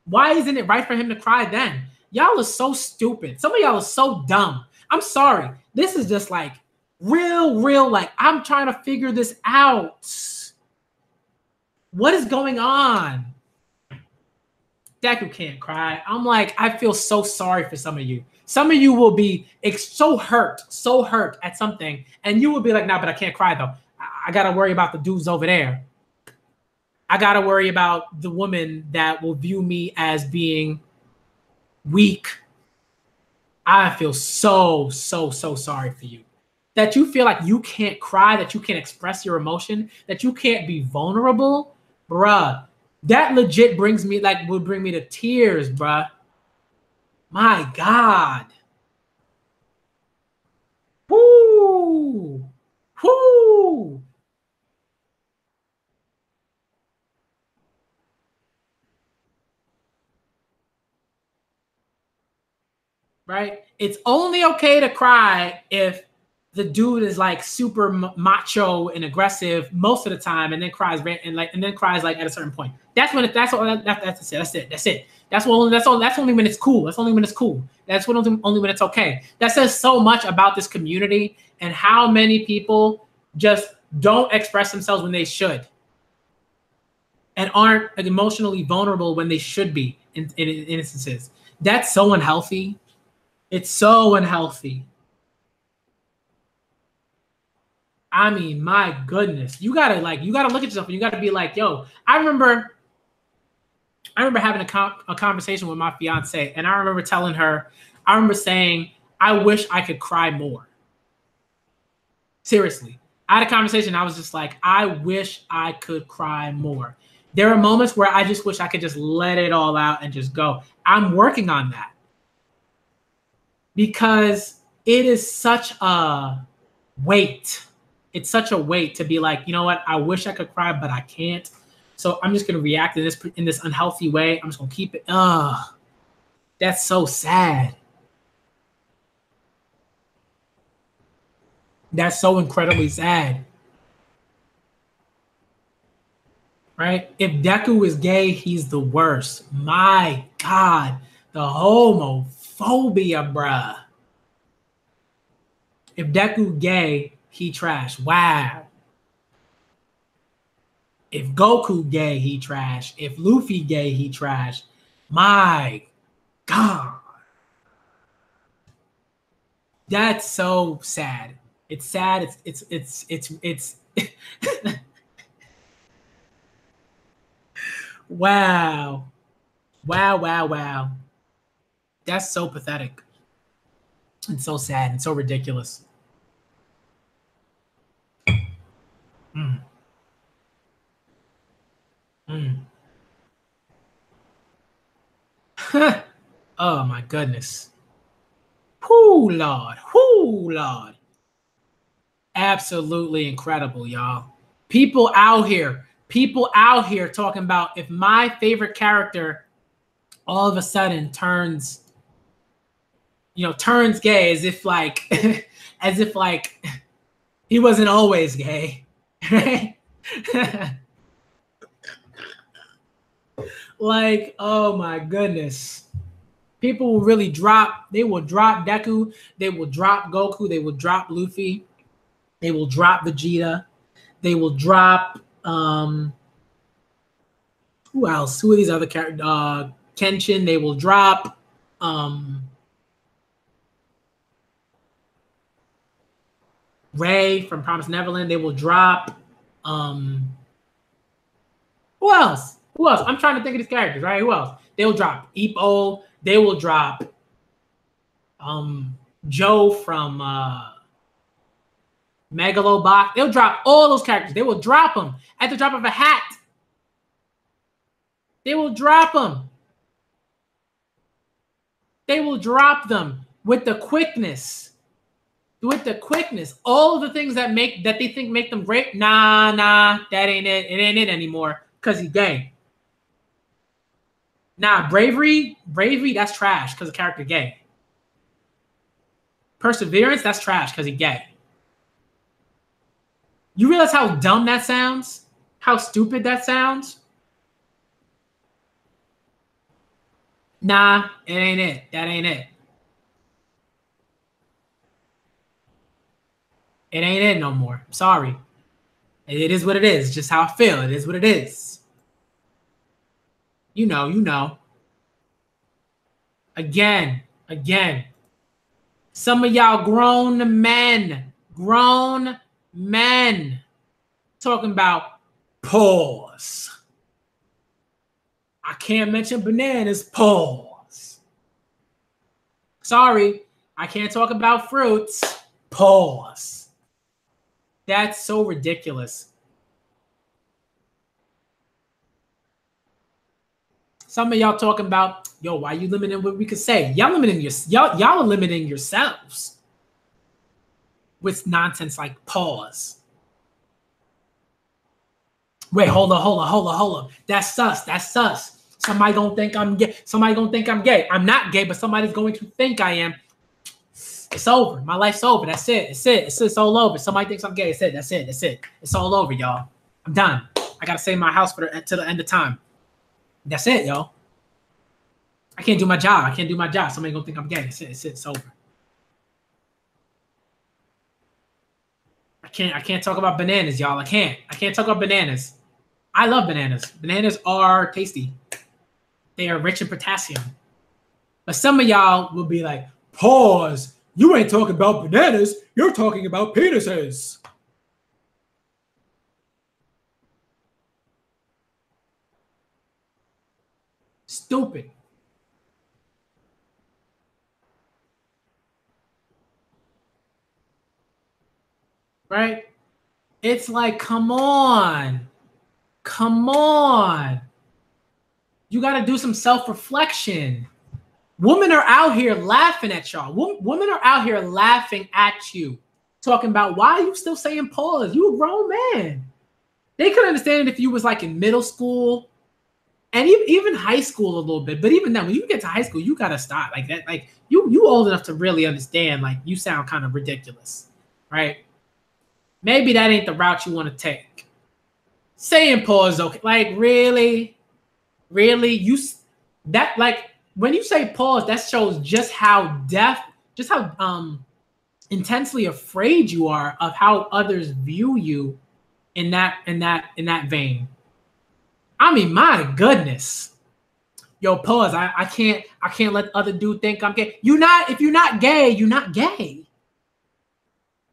Why isn't it right for him to cry then? Y'all are so stupid. Some of y'all are so dumb. I'm sorry. This is just like real, like I'm trying to figure this out. What is going on? Deku can't cry. I'm like, I feel so sorry for some of you. Some of you will be so hurt at something, and you will be like, nah, but I can't cry though. I gotta worry about the dudes over there. I gotta worry about the woman that will view me as being weak. I feel so sorry for you. That you feel like you can't cry, that you can't express your emotion, that you can't be vulnerable, bruh. That legit would bring me to tears, bruh. My God. Whoo! Whoo! Right? It's only okay to cry if the dude is like super macho and aggressive most of the time, and then cries like at a certain point. That's when that's it. That's only when it's cool. That's only when it's cool. That's only when it's okay. That says so much about this community and how many people just don't express themselves when they should, and aren't emotionally vulnerable when they should be in instances. That's so unhealthy. It's so unhealthy. I mean, my goodness, you gotta look at yourself and you gotta be like, yo, I remember having a conversation with my fiance, and I remember saying, I wish I could cry more. Seriously, I had a conversation. I was just like, I wish I could cry more. There are moments where I just wish I could just let it all out and just go. I'm working on that because it is such a weight. It's such a weight to be like, you know what? I wish I could cry, but I can't. So I'm just gonna react in this unhealthy way. I'm just gonna keep it. That's so sad. That's so incredibly sad. Right? If Deku is gay, he's the worst. My God, the homophobia, bruh. If Deku gay, he trash. Wow. If Goku gay, he trash. If Luffy gay, he trash. My God. That's so sad. It's sad. It's wow. Wow. That's so pathetic. And so sad and so ridiculous. Oh my goodness. Whoo, Lord. Absolutely incredible, y'all. People out here talking about if my favorite character all of a sudden turns gay, as if he wasn't always gay. Like, oh my goodness. People will really drop Deku, they will drop Goku, they will drop Luffy, they will drop Vegeta, they will drop who Who else? Who are these other characters? Kenshin, they will drop. Ray from Promised Neverland, they will drop. Who else? Who else? I'm trying to think of these characters, right? Who else? They will drop. Ippo, they will drop. Joe from Megalobox. They'll drop all those characters. They will drop them at the drop of a hat. They will drop them. They will drop them with the quickness. With the quickness. All of the things that they think make them great. Nah, that ain't it. It ain't it anymore. Because he's gay. Nah, bravery, that's trash because the character gay. Perseverance, that's trash because he's gay. You realize how dumb that sounds? How stupid that sounds? Nah, it ain't it. That ain't it. It ain't it no more. I'm sorry. It is what it is. Just how I feel. It is what it is. You know. Again. Some of y'all grown men talking about pause. I can't mention bananas, pause. Sorry, I can't talk about fruits, pause. That's so ridiculous. Some of y'all talking about, yo, why you limiting what we could say? Y'all are limiting yourselves with nonsense like pause. Wait, hold on. That's sus. Somebody gonna think I'm gay. I'm not gay, but somebody's going to think I am. It's over. My life's over. That's it. It's all over. Somebody thinks I'm gay. That's it. It's all over, y'all. I'm done. I gotta save my house to the end of time. That's it, yo. I can't do my job. Somebody gonna think I'm gay. It's over. I can't talk about bananas, y'all. I can't talk about bananas. I love bananas. Bananas are tasty. They are rich in potassium. But some of y'all will be like, pause. You ain't talking about bananas. You're talking about penises. Stupid. Right? It's like, come on. You got to do some self-reflection. Women are out here laughing at y'all. Women are out here laughing at you, talking about, why are you still saying pause? You a grown man. They could understand it if you was like in middle school and even high school a little bit. But even then, when you get to high school, you got to stop like that. Like you old enough to really understand, like, you sound kind of ridiculous, right? Maybe that ain't the route you want to take. Saying pause, okay. Like, really? When you say pause, that shows just how intensely afraid you are of how others view you in that vein. I mean, my goodness. Yo, pause. I can't let other dude think I'm gay. If you're not gay, you're not gay.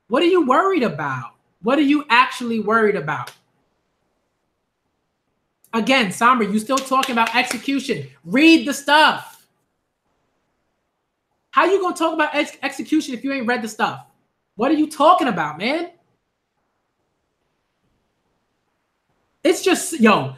What are you worried about? What are you actually worried about? Again, Samra, you still talking about execution. Read the stuff. How you gonna talk about execution if you ain't read the stuff? What are you talking about, man? It's just, yo,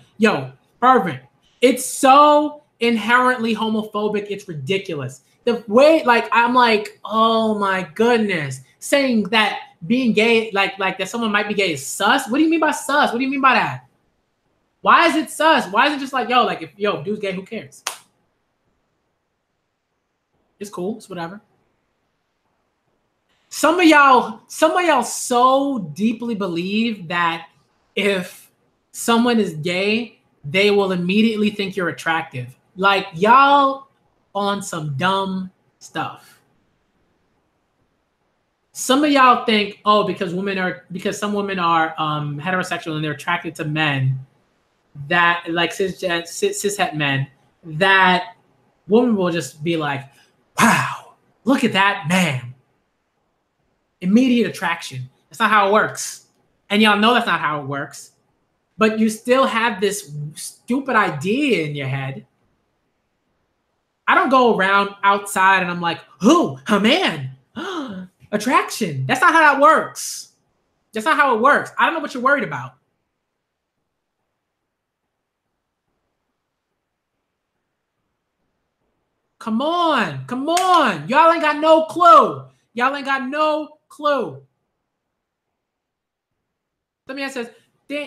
fervent. It's so inherently homophobic, it's ridiculous. The way, like, I'm like, oh my goodness. Saying that being gay, like that someone might be gay is sus? What do you mean by sus? What do you mean by that? Why is it sus? Why is it just like, yo, like, if dude's gay, who cares? It's cool. It's whatever. Some of y'all so deeply believe that if someone is gay, they will immediately think you're attractive. Like, y'all on some dumb stuff. Some of y'all think, oh, because some women are heterosexual and they're attracted to men, that like cishet men, that women will just be like, wow, look at that man. Immediate attraction. That's not how it works. And y'all know that's not how it works. But you still have this stupid idea in your head. I don't go around outside and I'm like, who? A man. Attraction. That's not how that works. That's not how it works. I don't know what you're worried about. Come on. Come on. Y'all ain't got no clue. Y'all ain't got no clue. Somebody says,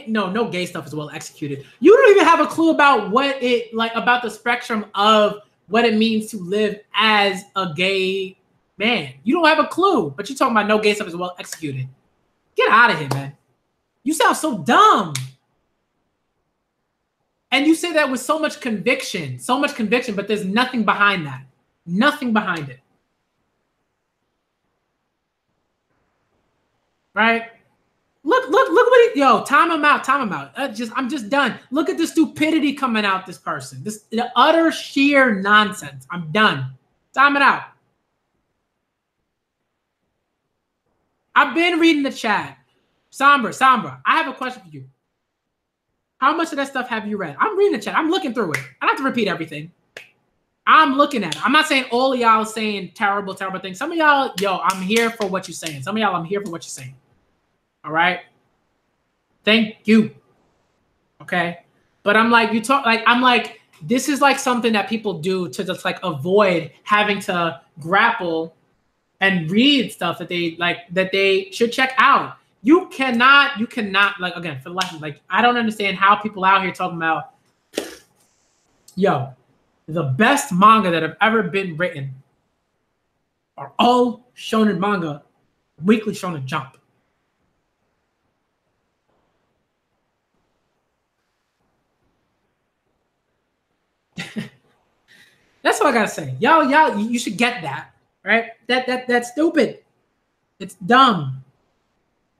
no gay stuff is well executed. You don't even have a clue about what it like about the spectrum of what it means to live as a gay man. You don't have a clue, but you're talking about no gay stuff is well executed. Get out of here, man. You sound so dumb. And you say that with so much conviction, but there's nothing behind that. Nothing behind it. Right? Look what yo, time him out. I'm just done. Look at the stupidity coming out this person. The utter sheer nonsense. I'm done. Time it out. I've been reading the chat. Sombra, I have a question for you. How much of that stuff have you read? I'm reading the chat. I'm looking through it. I don't have to repeat everything. I'm looking at it. I'm not saying all of y'all saying terrible things. Some of y'all, yo, I'm here for what you're saying. Some of y'all, I'm here for what you're saying. All right. Thank you. Okay. But I'm like, this is like something that people do to just like avoid having to grapple and read stuff that they should check out. You cannot like, again, for the life of like, I don't understand how people out here talking about, yo, the best manga that have ever been written are all shonen manga, Weekly Shonen Jump. That's what I gotta say. Y'all, you should get that, right? That's stupid. It's dumb.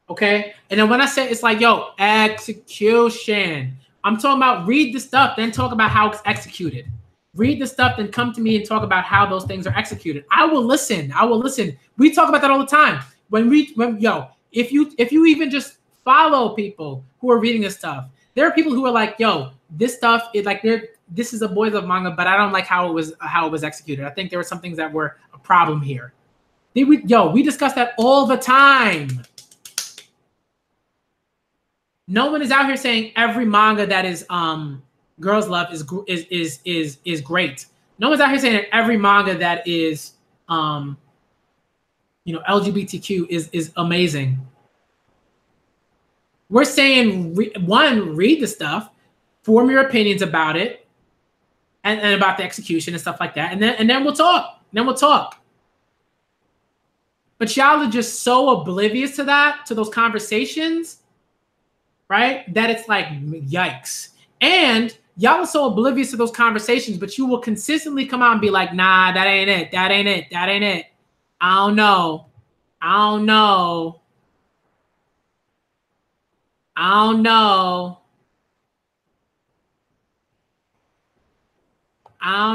Okay? And then when I say it's like, yo, execution. I'm talking about read the stuff, then talk about how it's executed. Read the stuff, then come to me and talk about how those things are executed. I will listen. We talk about that all the time. If you even just follow people who are reading this stuff, there are people who are like, yo, this stuff is like this is a boys love manga, but I don't like how it was executed. I think there were some things that were a problem here. We discuss that all the time. No one is out here saying every manga that is girls love is great. No one's out here saying that every manga that is LGBTQ is amazing. We're saying read the stuff, form your opinions about it, and about the execution and stuff like that, and then we'll talk. But y'all are just so oblivious to those conversations, right? That it's like, yikes. And y'all are so oblivious to those conversations, but you will consistently come out and be like, nah, that ain't it. I don't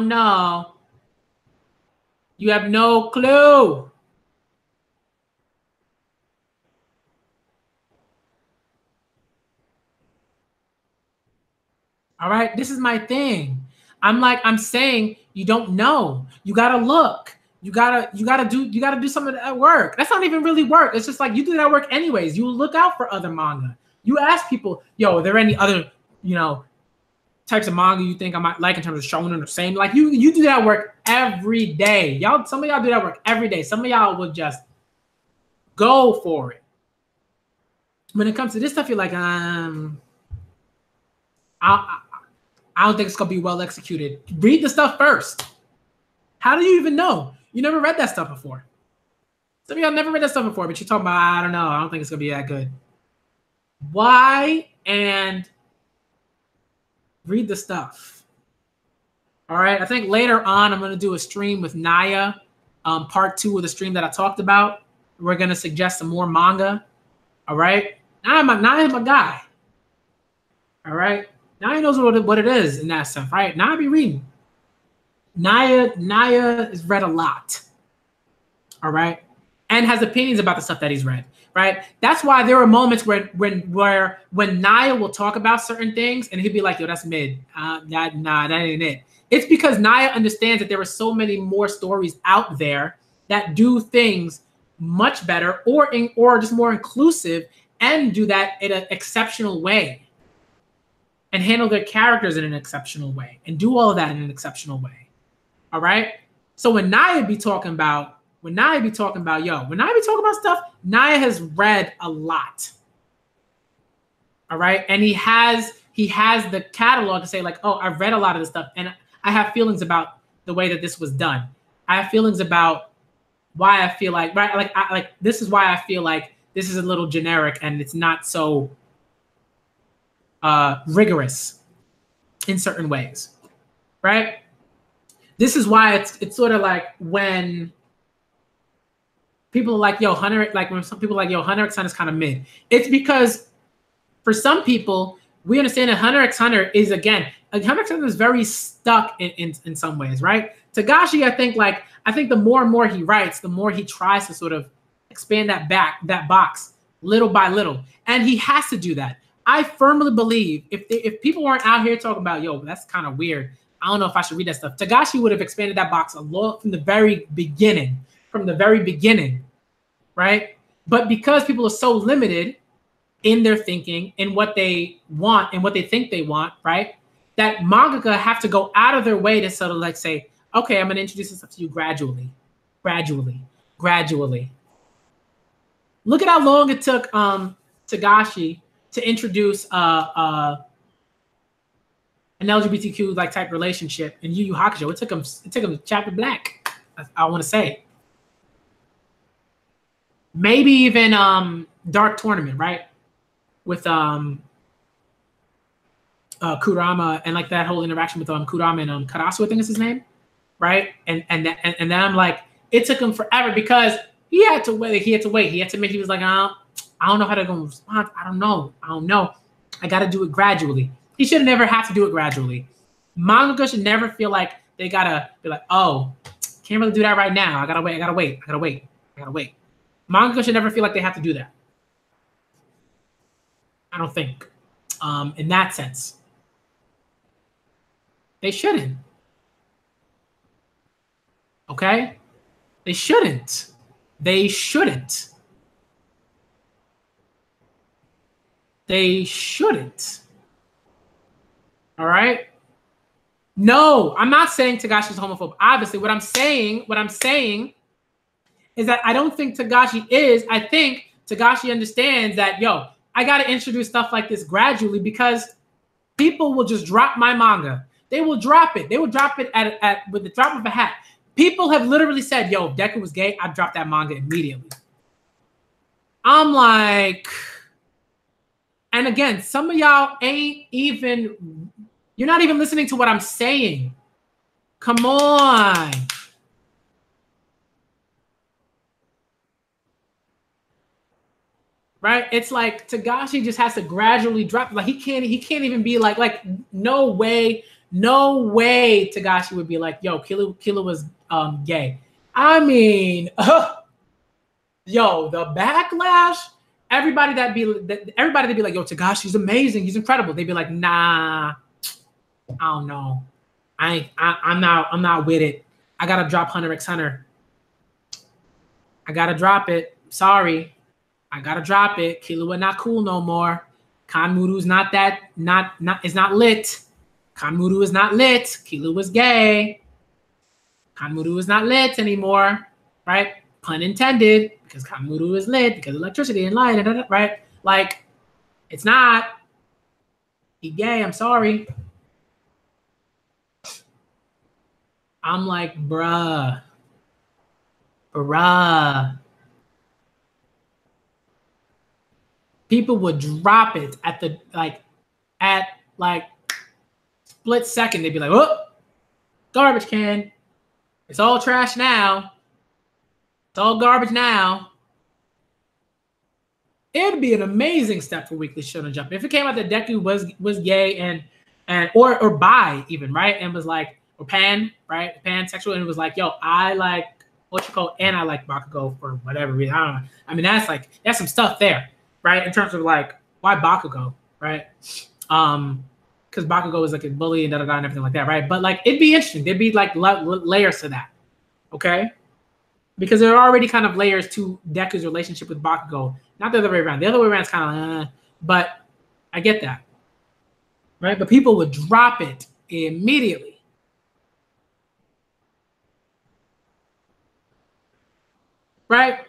know. You have no clue. All right, this is my thing. I'm saying you don't know. You gotta look. You gotta do some of that work. That's not even really work. It's just like you do that work anyways. You look out for other manga. You ask people, yo, are there any other, types of manga you think I might like in terms of shonen or same? Like you do that work every day. Some of y'all do that work every day. Some of y'all will just go for it. When it comes to this stuff, you're like, I don't think it's gonna be well executed. Read the stuff first. How do you even know? You never read that stuff before. Some of y'all never read that stuff before, but you're talking about, I don't know. I don't think it's gonna be that good. Why? And read the stuff. All right. I think later on I'm gonna do a stream with Naya, part 2 of the stream that I talked about. We're gonna suggest some more manga. All right. Naya's my guy. All right. Naya knows what it is in that stuff, right? Naya be reading. Naya has read a lot. All right. And has opinions about the stuff that he's read. Right. That's why there are moments when Naya will talk about certain things and he'll be like, yo, that's mid. That ain't it. It's because Naya understands that there are so many more stories out there that do things much better or just more inclusive and do that in an exceptional way and handle their characters in an exceptional way and do all of that in an exceptional way. All right. So when Naya be talking about stuff, Naya has read a lot. All right. And he has the catalog to say like, oh, I've read a lot of this stuff and I have feelings about the way that this was done. I have feelings about why I feel like, right, this is why I feel like this is a little generic and it's not so rigorous in certain ways, right? This is why it's sort of like when people are like, yo, Hunter, like when some people are like, yo, Hunter x Hunter is kind of mid. It's because for some people, we understand that Hunter x Hunter is, again, Hunter x Hunter is very stuck in some ways, right? Togashi, I think the more and more he writes, the more he tries to sort of expand that box little by little. And he has to do that. I firmly believe if people weren't out here talking about, yo, that's kind of weird, I don't know if I should read that stuff, Togashi would have expanded that box a lot from the very beginning, right? But because people are so limited in their thinking, in what they want and what they think they want, right? That mangaka have to go out of their way to sort of like say, okay, I'm going to introduce this stuff to you gradually. Look at how long it took Togashi to introduce an LGBTQ like type relationship in Yu Yu Hakusho. It took him chapter black, I want to say. Maybe even Dark Tournament, right? With Kurama and like that whole interaction with Kurama and Karasu, I think is his name, right? And then I'm like, it took him forever because he had to wait. He had to admit he was like, I don't know how to go respond. I don't know. I got to do it gradually. He should have never had to do it gradually. Mangaka should never feel like they gotta be like, oh, can't really do that right now. I gotta wait. Mangaka should never feel like they have to do that. I don't think, in that sense, they shouldn't. Okay, they shouldn't. All right. No, I'm not saying Togashi's homophobe. Obviously, what I'm saying is that I don't think Togashi is. I think Togashi understands that, yo, I got to introduce stuff like this gradually because people will just drop my manga. They will drop it. They will drop it at with the drop of a hat. People have literally said, yo, if Deku was gay, I'd drop that manga immediately. I'm like, and again, some of y'all you're not even listening to what I'm saying. Come on. Right? It's like Togashi just has to gradually drop. Like he can't even be like no way Togashi would be like, yo, Killer was gay. I mean, yo, the backlash, everybody that'd be like, yo, Togashi's amazing, he's incredible. They'd be like, nah, I don't know. I'm not with it. I gotta drop Hunter x Hunter. I gotta drop it. Sorry. I gotta drop it. Killua not cool no more. Kanmuru's not lit. Kanmuru is not lit. Killua's gay. Kanmuru is not lit anymore. Right? Pun intended, because Kanmuru is lit because electricity and light, right? Like, it's not. He gay, I'm sorry. I'm like, bruh. People would drop it at split second. They'd be like, oh, garbage can. It's all trash now. It's all garbage now. It'd be an amazing step for Weekly Shonen Jump. If it came out that Deku was gay and and or bi even, right? And was like, or pan, right? Pansexual, and it was like, yo, I like Ochiko and I like Bakugo for whatever reason. I don't know. I mean, that's some stuff there, right? In terms of like, why Bakugo, right? Because Bakugo is like a bully and and everything like that, right? But like, it'd be interesting. There'd be like layers to that, okay? Because there are already kind of layers to Deku's relationship with Bakugo. Not the other way around. The other way around is kind of, but I get that, right? But people would drop it immediately. Right?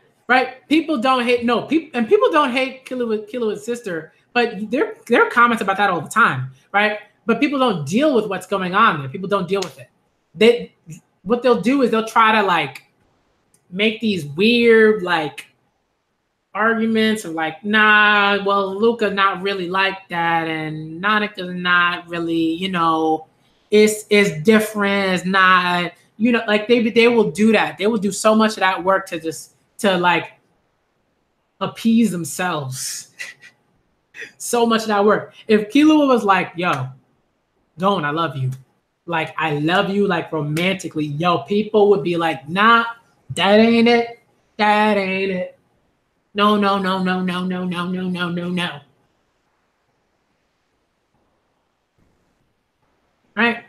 People don't hate people don't hate Killua's sister, but there are comments about that all the time, right? But people don't deal with what's going on there. People don't deal with it. What they'll do is they'll try to like make these weird like arguments of like, nah, well, Luca's not really like that, and Nanaka's not really, it's different, it's not, like they will do that. They will do so much of that work to like appease themselves. So much of that work. If Killua was like, yo, Gon, I love you. Like, I love you, like, romantically. Yo, people would be like, nah, that ain't it. That ain't it. No. Right?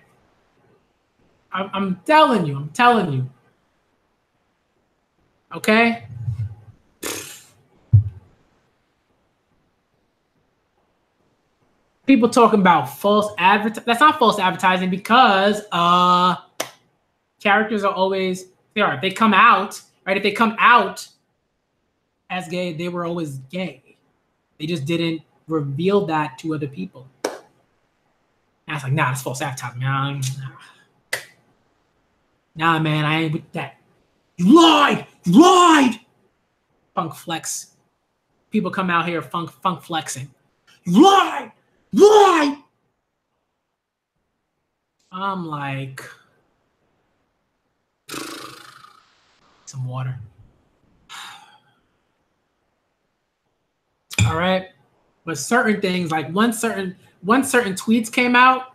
I'm telling you. Okay? People talking about false advertising. That's not false advertising because characters are always they come out, right? If they come out as gay, they were always gay. They just didn't reveal that to other people. And I was like, nah, it's false advertising, man. Nah, man, I ain't with that. You lied. Funk flex. People come out here funk flexing. You lied. I'm like, some water. All right, but certain things, like one certain tweets came out,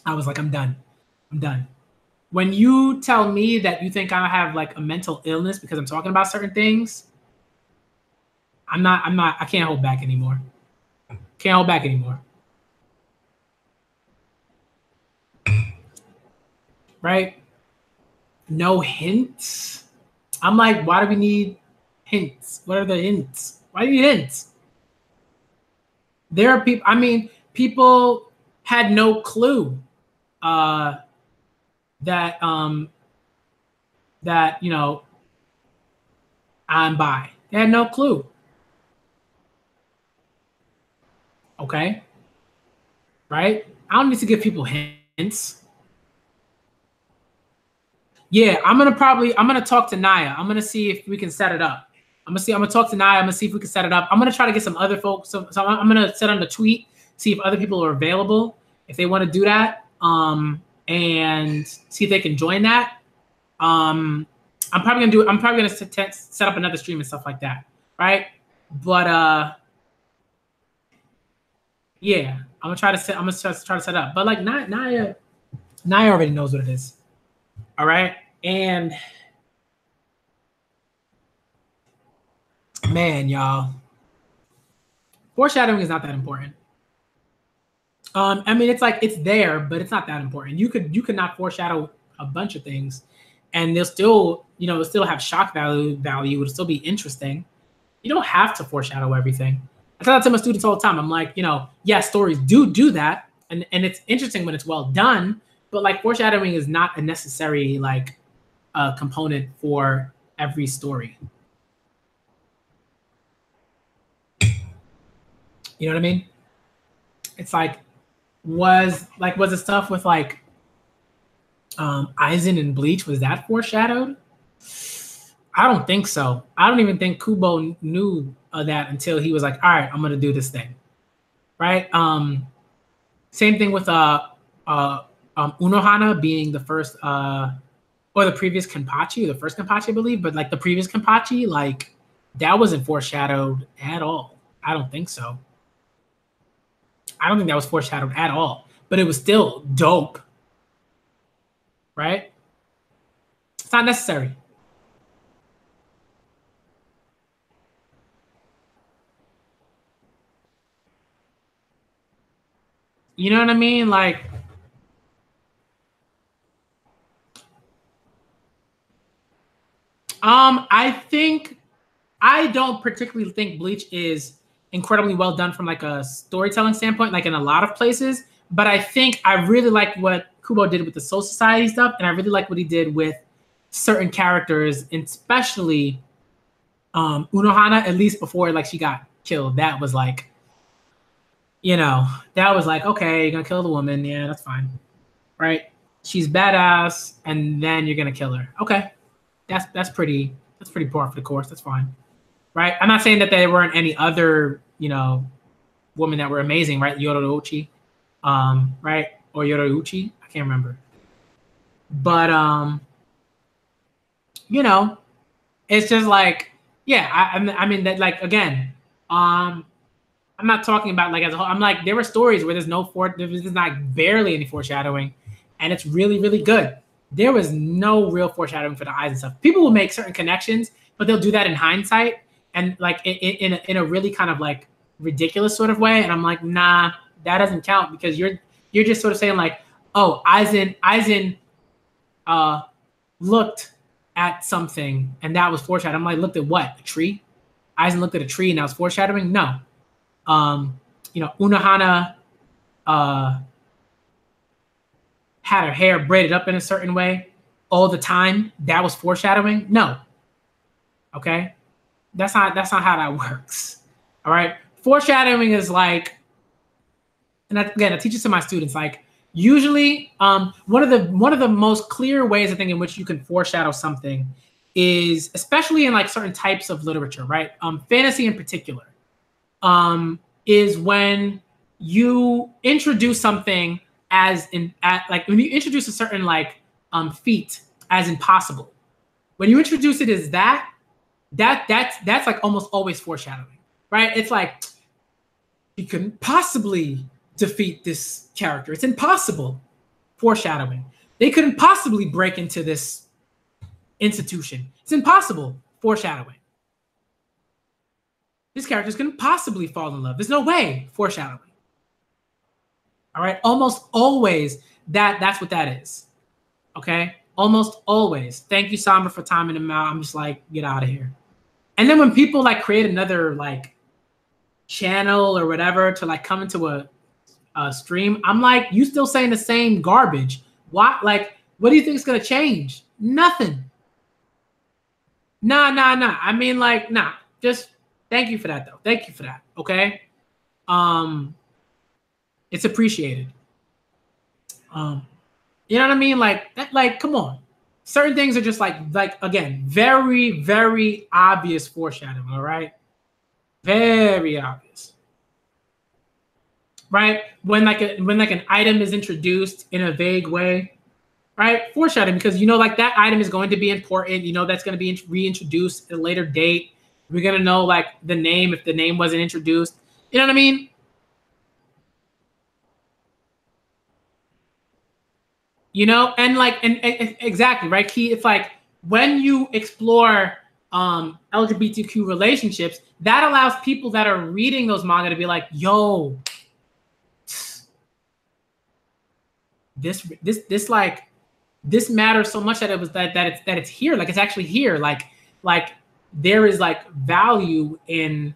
I was like, I'm done. When you tell me that you think I have like a mental illness because I'm talking about certain things, I can't hold back anymore. Right? No hints. I'm like, why do we need hints? What are the hints? Why do you need hints? There are people, people had no clue that I'm bi. They had no clue. Okay. Right? I don't need to give people hints. Yeah, I'm gonna talk to Naya. I'm gonna see if we can set it up. I'm gonna talk to Naya. I'm gonna see if we can set it up. I'm gonna try to get some other folks. So I'm gonna send on the tweet, see if other people are available, if they want to do that, and see if they can join that. I'm probably gonna set up another stream and stuff like that, right? But yeah, I'm gonna try to set it up. But like Naya already knows what it is. All right. And man, y'all, foreshadowing is not that important. It's like it's there, but it's not that important. You could not foreshadow a bunch of things and they'll still, it'll still have shock value, it'll still be interesting. You don't have to foreshadow everything. I tell that to my students all the time. I'm like, yeah, stories do that, and it's interesting when it's well done, but like foreshadowing is not a necessary like component for every story. You know what I mean? It's like, was the stuff with like Aizen and Bleach, was that foreshadowed? I don't think so. I don't even think Kubo knew that until he was like, all right, I'm gonna do this thing. Right? Same thing with Unohana being the first or the previous Kenpachi, the first Kenpachi, I believe, but like the previous Kenpachi, like that wasn't foreshadowed at all. I don't think so. I don't think that was foreshadowed at all, but it was still dope, right? It's not necessary. You know what I mean? Like, I don't particularly think Bleach is incredibly well done from like a storytelling standpoint, like in a lot of places. But I think I really like what Kubo did with the Soul Society stuff, and I really like what he did with certain characters, especially Unohana, at least before like she got killed. That was like, that was like, okay, you're gonna kill the woman, yeah, that's fine, right? She's badass, and then you're gonna kill her. Okay, that's pretty par for the course. That's fine, right? I'm not saying that there weren't any other women that were amazing, right? Yororochi, right, or Yorouchi, I can't remember, but it's just like, yeah, I mean that, like, again, I'm not talking about like as a whole. I'm like, there were stories where there's like barely any foreshadowing, and it's really, really good. There was no real foreshadowing for the eyes and stuff. People will make certain connections, but they'll do that in hindsight and like in a really kind of like ridiculous sort of way. And I'm like, nah, that doesn't count, because you're just sort of saying like, oh, Aizen looked at something and that was foreshadowing. I'm like, looked at what? A tree? Aizen looked at a tree and that was foreshadowing? No. Unohana had her hair braided up in a certain way all the time. That was foreshadowing? No. Okay? That's not how that works. All right? Foreshadowing is like, and again, I teach it to my students, like, usually one of the most clear ways, I think, in which you can foreshadow something is, especially in like certain types of literature, right? Fantasy in particular, is when you introduce something like when you introduce a certain like feat as impossible. When you introduce it as that's like almost always foreshadowing, right? It's like, you couldn't possibly defeat this character. It's impossible. Foreshadowing. They couldn't possibly break into this institution. It's impossible. Foreshadowing. This character's couldn't possibly fall in love. There's no way. Foreshadowing. All right. Almost always that's what that is. Okay. Almost always. Thank you, Samba, for timing them out. I'm just like, get out of here. And then when people like create another like channel or whatever to like come into a stream, I'm like, you still saying the same garbage. What do you think is gonna change? Nothing. Nah. I mean, like, nah. Just thank you for that, though. Thank you for that. Okay. It's appreciated. You know what I mean? Like that. Like, come on. Certain things are just like again, very, very obvious foreshadowing. All right. Very obvious. Right? When an item is introduced in a vague way, right? Foreshadowing, because like that item is going to be important. That's going to be reintroduced at a later date. We're going to know like the name if the name wasn't introduced. You know what I mean? And exactly, right? Key, it's like when you explore LGBTQ relationships, that allows people that are reading those manga to be like, yo, this matters so much that it was that it's here. Like, it's actually here. Like there is like value in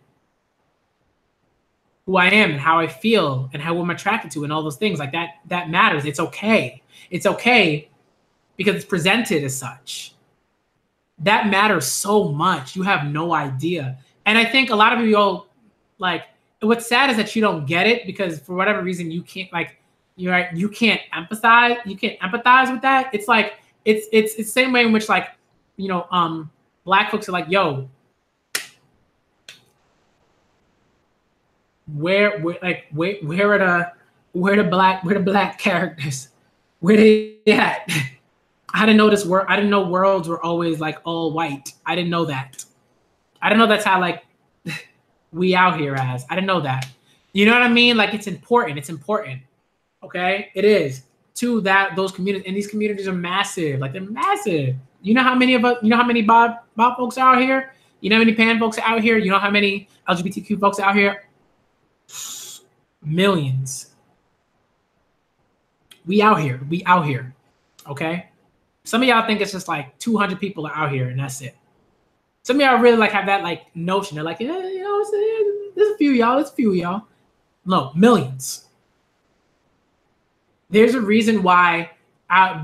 who I am and how I feel and how I'm attracted to and all those things. Like that matters. It's okay. It's okay because it's presented as such. That matters so much. You have no idea. And I think a lot of you like, what's sad is that you don't get it because for whatever reason you can't you can't empathize. You can't empathize with that. It's like it's the same way in which like black folks are like, yo, where are the black characters? Where they at? I didn't know worlds were always like all white. I didn't know that. I didn't know that's how like we out here as. I didn't know that. You know what I mean? Like it's important. It's important. Okay, it is to those communities, and these communities are massive. Like they're massive. You know how many of us? You know how many Bob folks are out here? You know how many Pan folks are out here? You know how many LGBTQ folks are out here? Millions. We out here. We out here. Okay. Some of y'all think it's just like 200 people are out here and that's it. Some of y'all really like have that like notion. They're like, yeah, you know, there's a few y'all. There's a few y'all. No, millions. There's a reason why our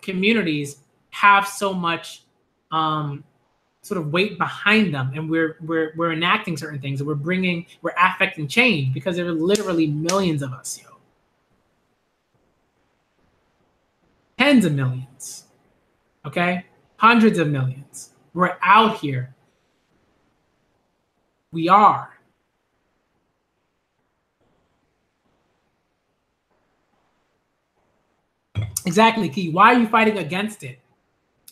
communities have so much sort of weight behind them, and we're enacting certain things, and we're affecting change because there are literally millions of us, yo. Tens of millions, okay? Hundreds of millions. We're out here. We are. Exactly, Key. Why are you fighting against it?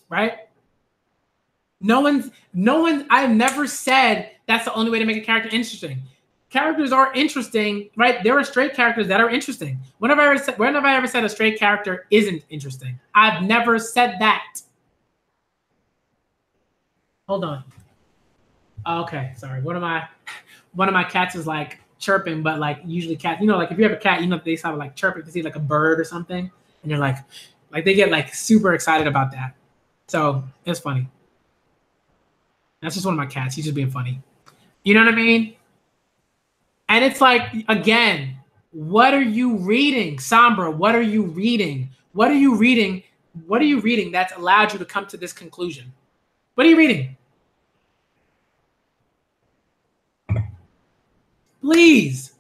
Right? No one's, I've never said that's the only way to make a character interesting. Characters are interesting, right? There are straight characters that are interesting. When have I ever said a straight character isn't interesting? I've never said that. Hold on. Okay, sorry. One of my cats is like chirping, but like usually cats, you know, like if you have a cat, you know, they sound like chirping to see like a bird or something, and you're like they get like super excited about that. So it's funny. That's just one of my cats. He's just being funny. You know what I mean? And it's like, again, what are you reading? Sombra, what are you reading? What are you reading? What are you reading that's allowed you to come to this conclusion? What are you reading? Please.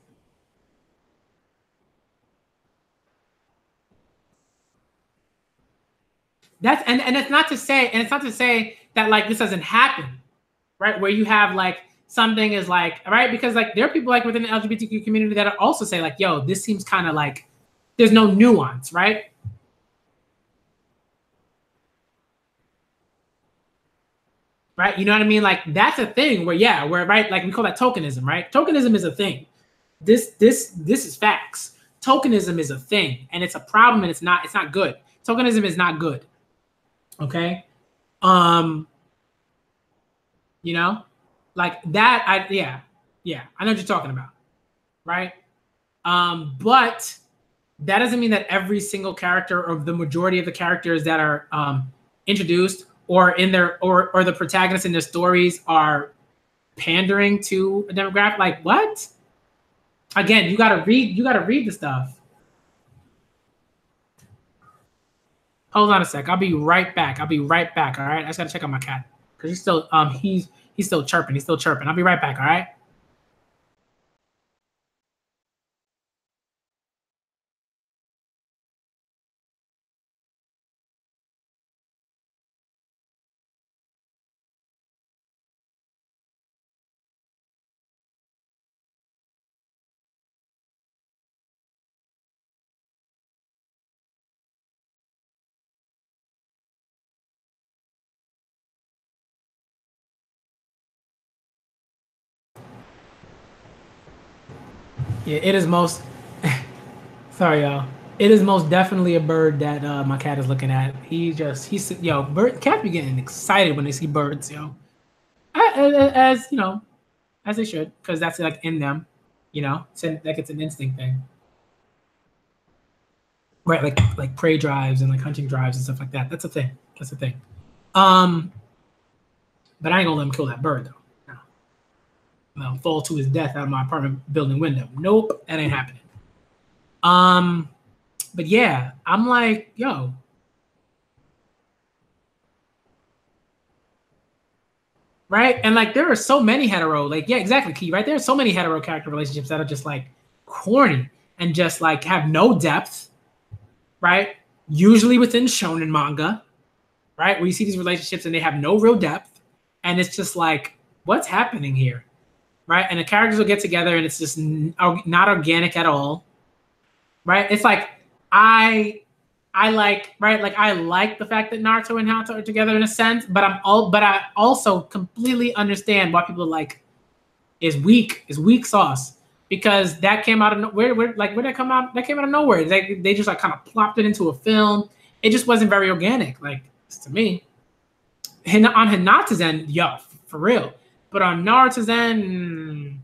That's and it's not to say that like this doesn't happen, right? Where you have like something is like, right? Because like there are people like within the LGBTQ community that also say like, yo, this seems kind of like there's no nuance, right? Right? You know what I mean? Like that's a thing where, yeah, where, right? Like we call that tokenism, right? Tokenism is a thing. This is facts. Tokenism is a thing, and it's a problem, and it's not good. Tokenism is not good. Okay. You know, like that, I know what you're talking about, right? But that doesn't mean that every single character or the majority of the characters that are introduced or in their or the protagonists in their stories are pandering to a demographic. Like what? Again, you gotta read the stuff. Hold on a sec. I'll be right back. All right. I just gotta check on my cat because he's still he's still chirping. He's still chirping. I'll be right back. All right. Yeah, it is most. Sorry, y'all. It is most definitely a bird that my cat is looking at. He's cats be getting excited when they see birds, yo. As you know, as they should, because that's like in them, you know. Like it's an instinct thing, right? Like prey drives and like hunting drives and stuff like that. That's a thing. That's a thing. But I ain't gonna let him kill that bird though. No, fall to his death out of my apartment building window. Nope, that ain't happening. But yeah, I'm like, yo. Right? And like there are so many hetero, like, yeah, exactly, Key, right? There are so many hetero character relationships that are just like corny and just like have no depth, right? Usually within shonen manga, right? Where you see these relationships and they have no real depth. And it's just like, what's happening here? Right? And the characters will get together and it's just not organic at all. Right? It's like I like, right? Like I like the fact that Naruto and Hinata are together in a sense, but I also completely understand why people are like is weak sauce. because that came out of nowhere. Where did that come out? That came out of nowhere. They just like kind of plopped it into a film. It just wasn't very organic, like to me. And on Hinata's end, yo, for real. But on Naruto's end,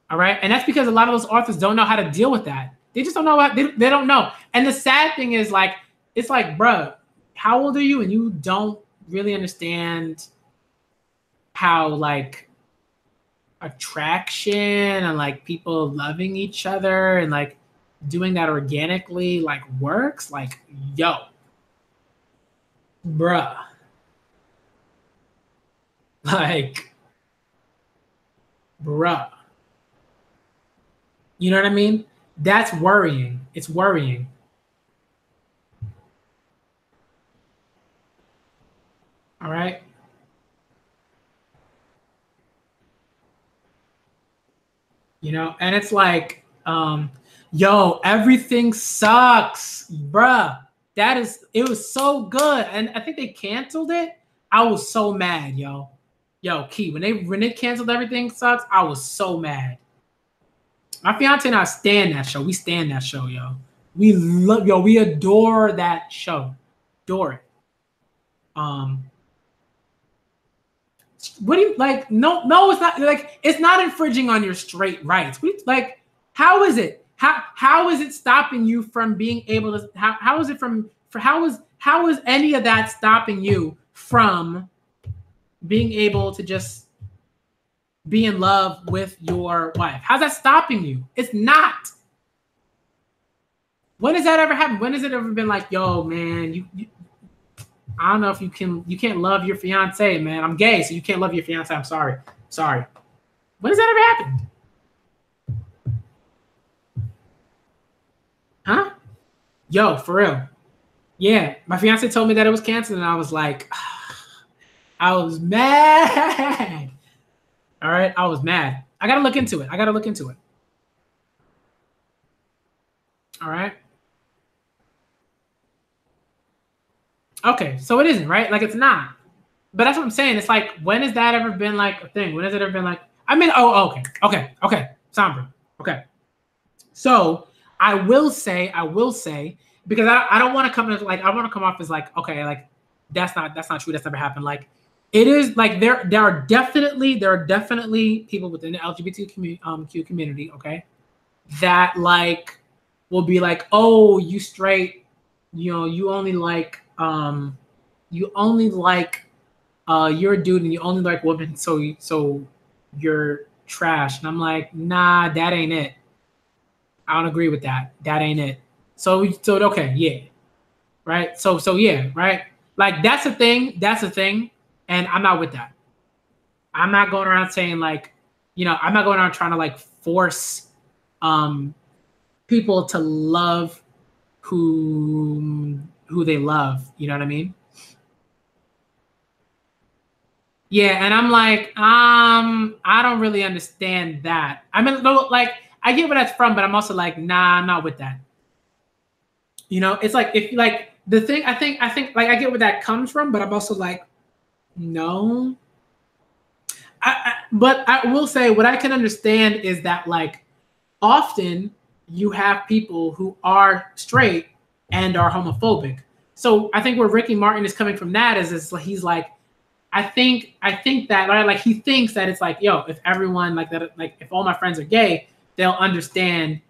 all right. And that's because a lot of those authors don't know how to deal with that. They just don't know what they don't know. And the sad thing is, like, it's like, bruh, how old are you? And you don't really understand how, like, attraction and like people loving each other and like doing that organically like works. Like, yo, bruh, like, bruh, you know what I mean? That's worrying. It's worrying. All right. You know, and it's like, yo, everything sucks, bruh. It was so good. And I think they canceled it. I was so mad, yo. Yo, Key, when they canceled Everything Sucks, I was so mad. My fiance and I stand that show. We stand that show, yo. We love, yo, we adore that show. Adore it. What do you like? No, it's not like it's not infringing on your straight rights. Like, how is it? How is it stopping you from being able to how is any of that stopping you from being able to just be in love with your wife? How's that stopping you? It's not. When has that ever happened? When has it ever been like, yo, man, you I don't know if you can't love your fiance, man. I'm gay, so you can't love your fiance. I'm sorry. When has that ever happened? Huh? Yo, for real. Yeah, my fiance told me that it was canceled, and I was like, I was mad. All right, I was mad. I gotta look into it. All right. Okay, so it isn't, right? Like, it's not. But that's what I'm saying. It's like, when has that ever been like a thing? When has it ever been like, I mean, okay. Sombra. Okay. So I will say, because I don't want to come as like, I want to come off as like, okay, like that's not true. That's never happened. Like, it is like there are definitely people within the LGBTQ community, okay, that like will be like, oh, you straight, you know, you only like you're a dude and you only like women, so you're trash. And I'm like, nah, that ain't it. I don't agree with that. That ain't it. So okay, yeah. Right? So yeah, right? Like, that's a thing, and I'm not with that. I'm not going around saying like, you know, I'm not going around trying to like force people to love who they love, you know what I mean? Yeah, and I'm like, I don't really understand that. I mean, like, I get where that's from, but I'm also like, nah, I'm not with that. You know, it's like, if like the thing, I think like I get where that comes from, but I'm also like, no. But I will say, what I can understand is that like often you have people who are straight and are homophobic. So I think where Ricky Martin is coming from that is he's like, I think that, right, like he thinks that it's like, yo, if everyone like that, like if all my friends are gay, they'll understand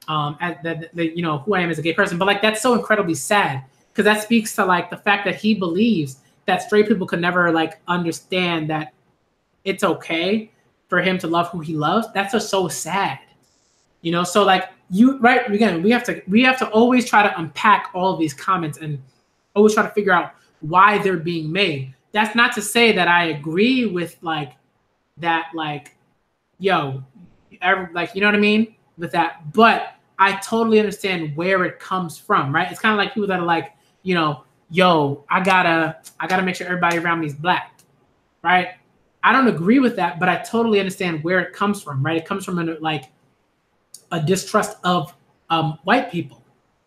that you know who I am as a gay person. But like, that's so incredibly sad, because that speaks to like the fact that he believes that straight people could never like understand that it's okay for him to love who he loves. That's just so sad, you know. So like, you, right, again, we have to always try to unpack all of these comments and always try to figure out why they're being made. That's not to say that I agree with like that, like, yo, like, you know what I mean, with that, but I totally understand where it comes from, right? It's kind of like people that are like, you know, yo, I gotta make sure everybody around me is black, right? I don't agree with that, but I totally understand where it comes from, right? It comes from like a distrust of white people,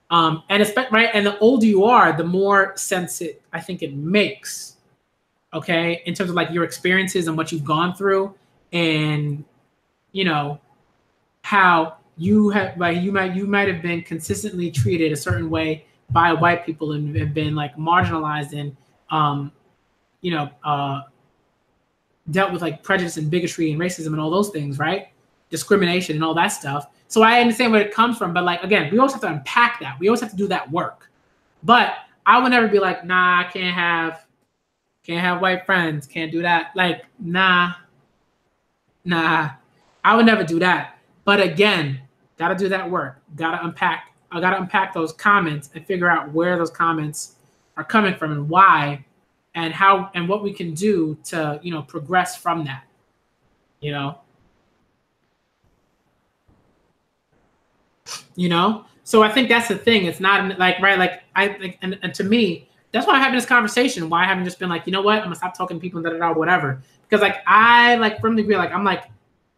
and especially, right, and the older you are, the more sense I think it makes. Okay, in terms of like your experiences and what you've gone through, and you know how you have like you might have been consistently treated a certain way by white people and have been like marginalized and you know dealt with like prejudice and bigotry and racism and all those things, right? Discrimination and all that stuff. So I understand where it comes from, but like again, we always have to unpack that. We always have to do that work. But I would never be like, nah, I can't have white friends, can't do that. Like, nah, I would never do that. But again, gotta do that work. I gotta unpack those comments and figure out where those comments are coming from and why, and how and what we can do to, you know, progress from that. You know? You know? So I think that's the thing. It's not like, right, like I like and to me, that's why I'm having this conversation. Why I haven't just been like, you know what, I'm gonna stop talking to people and whatever. Because like I like firmly agree, like I'm like,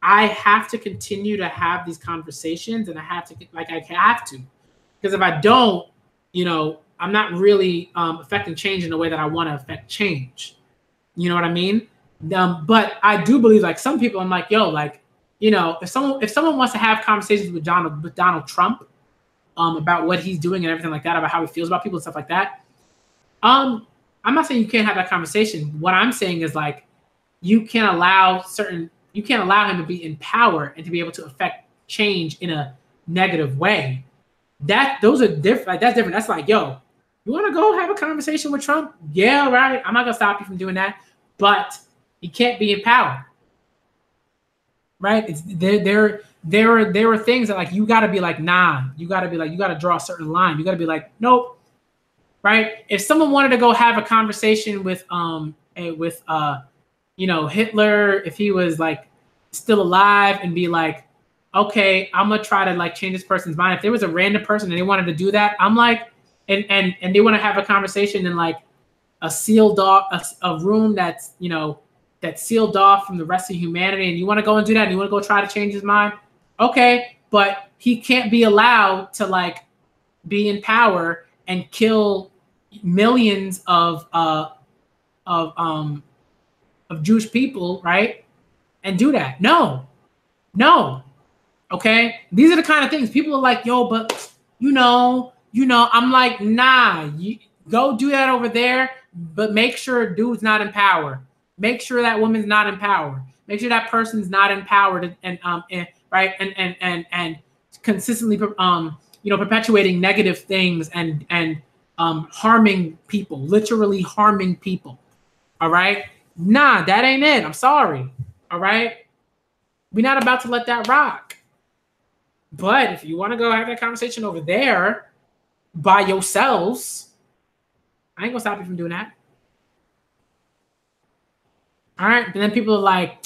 I have to continue to have these conversations and I have to because if I don't, you know, I'm not really affecting change in the way that I want to affect change. You know what I mean? But I do believe like some people, I'm like, yo, like, you know, if someone wants to have conversations with Donald Trump about what he's doing and everything like that, about how he feels about people and stuff like that, I'm not saying you can't have that conversation. What I'm saying is like you can't allow him to be in power and to be able to affect change in a negative way. Those are different. Like, that's different. That's like, yo, you want to go have a conversation with Trump? Yeah, right. I'm not gonna stop you from doing that, but he can't be in power, right? It's there are things that like you got to be like, nah. You got to draw a certain line. You got to be like, nope, right? If someone wanted to go have a conversation with you know, Hitler, if he was like still alive, and be like, okay, I'm gonna try to like change this person's mind. If there was a random person and they wanted to do that, I'm like, and they want to have a conversation in like a sealed off a room that's, you know, that's sealed off from the rest of humanity, and you want to go and do that, and you want to go try to change his mind, okay, but he can't be allowed to like be in power and kill millions of Jewish people, right? And do that. No. Okay. These are the kind of things people are like, yo, but you know, I'm like, nah, you go do that over there, but make sure dude's not in power. Make sure that woman's not in power. Make sure that person's not empowered and right and consistently you know, perpetuating negative things and harming people, literally harming people. All right. Nah, that ain't it. I'm sorry. All right. We're not about to let that rock. But if you want to go have that conversation over there by yourselves, I ain't gonna stop you from doing that. All right. And then people are like,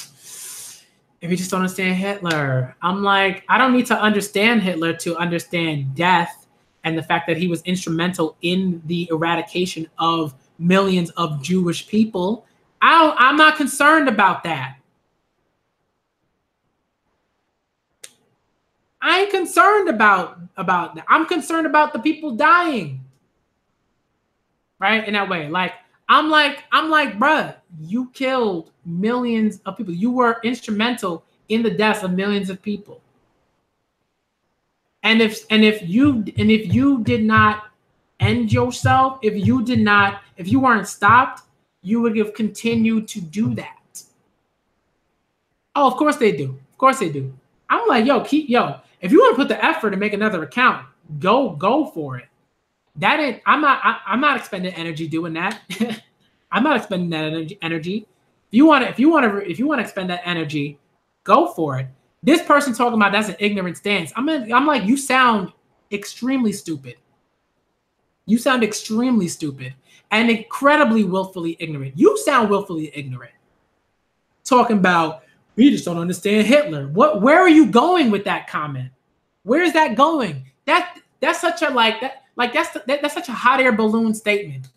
if you just don't understand Hitler, I'm like, I don't need to understand Hitler to understand death and the fact that he was instrumental in the eradication of millions of Jewish people. I'm not concerned about that. I ain't concerned about that. I'm concerned about the people dying. Right? In that way. Like, I'm like, bruh, you killed millions of people. You were instrumental in the deaths of millions of people. And if you did not end yourself, if you weren't stopped, you would have continued to do that. Oh, of course they do. Of course they do. I'm like, yo, if you want to put the effort to make another account, go for it. That ain't, I'm not expending energy doing that. I'm not expending that energy. If you want to expend that energy, go for it. This person talking about that's an ignorant stance. I'm like, you sound extremely stupid. You sound extremely stupid and incredibly willfully ignorant. You sound willfully ignorant. Talking about, we just don't understand Hitler. Where are you going with that comment? Where is that going? That's such a that's such a hot air balloon statement.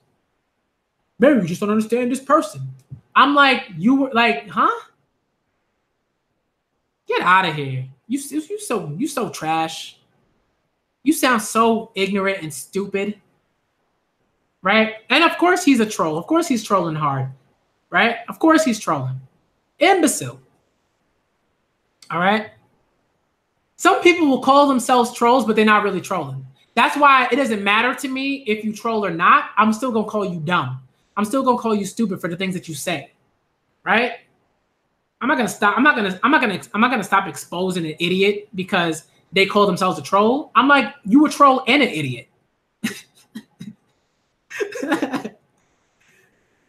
Maybe you just don't understand this person. I'm like, you were like, huh? Get out of here. You so trash. You sound so ignorant and stupid. Right? And of course he's a troll. Of course he's trolling hard. Right? Of course he's trolling. Imbecile. All right. Some people will call themselves trolls, but they're not really trolling. That's why it doesn't matter to me if you troll or not. I'm still gonna call you dumb. I'm still gonna call you stupid for the things that you say. Right? I'm not gonna stop exposing an idiot because they call themselves a troll. I'm like, you a troll and an idiot.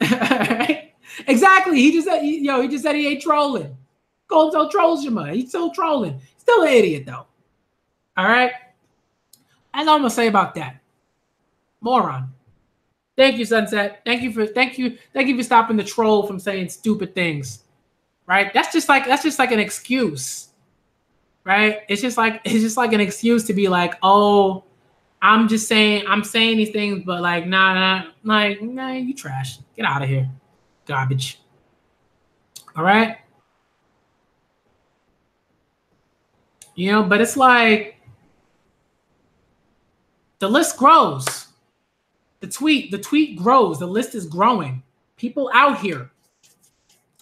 Right? Exactly. He just said, he just said he ain't trolling. Call himself Trollsima. He's still trolling. Still an idiot though. All right. That's all I'm gonna say about that. Moron. Thank you, Sunset. Thank you for stopping the troll from saying stupid things. Right? That's just like an excuse. Right? It's just like an excuse to be like, oh, I'm saying these things, but like, nah, you trash. Get out of here. Garbage. All right. But it's like the list grows. The tweet grows. The list is growing. People out here.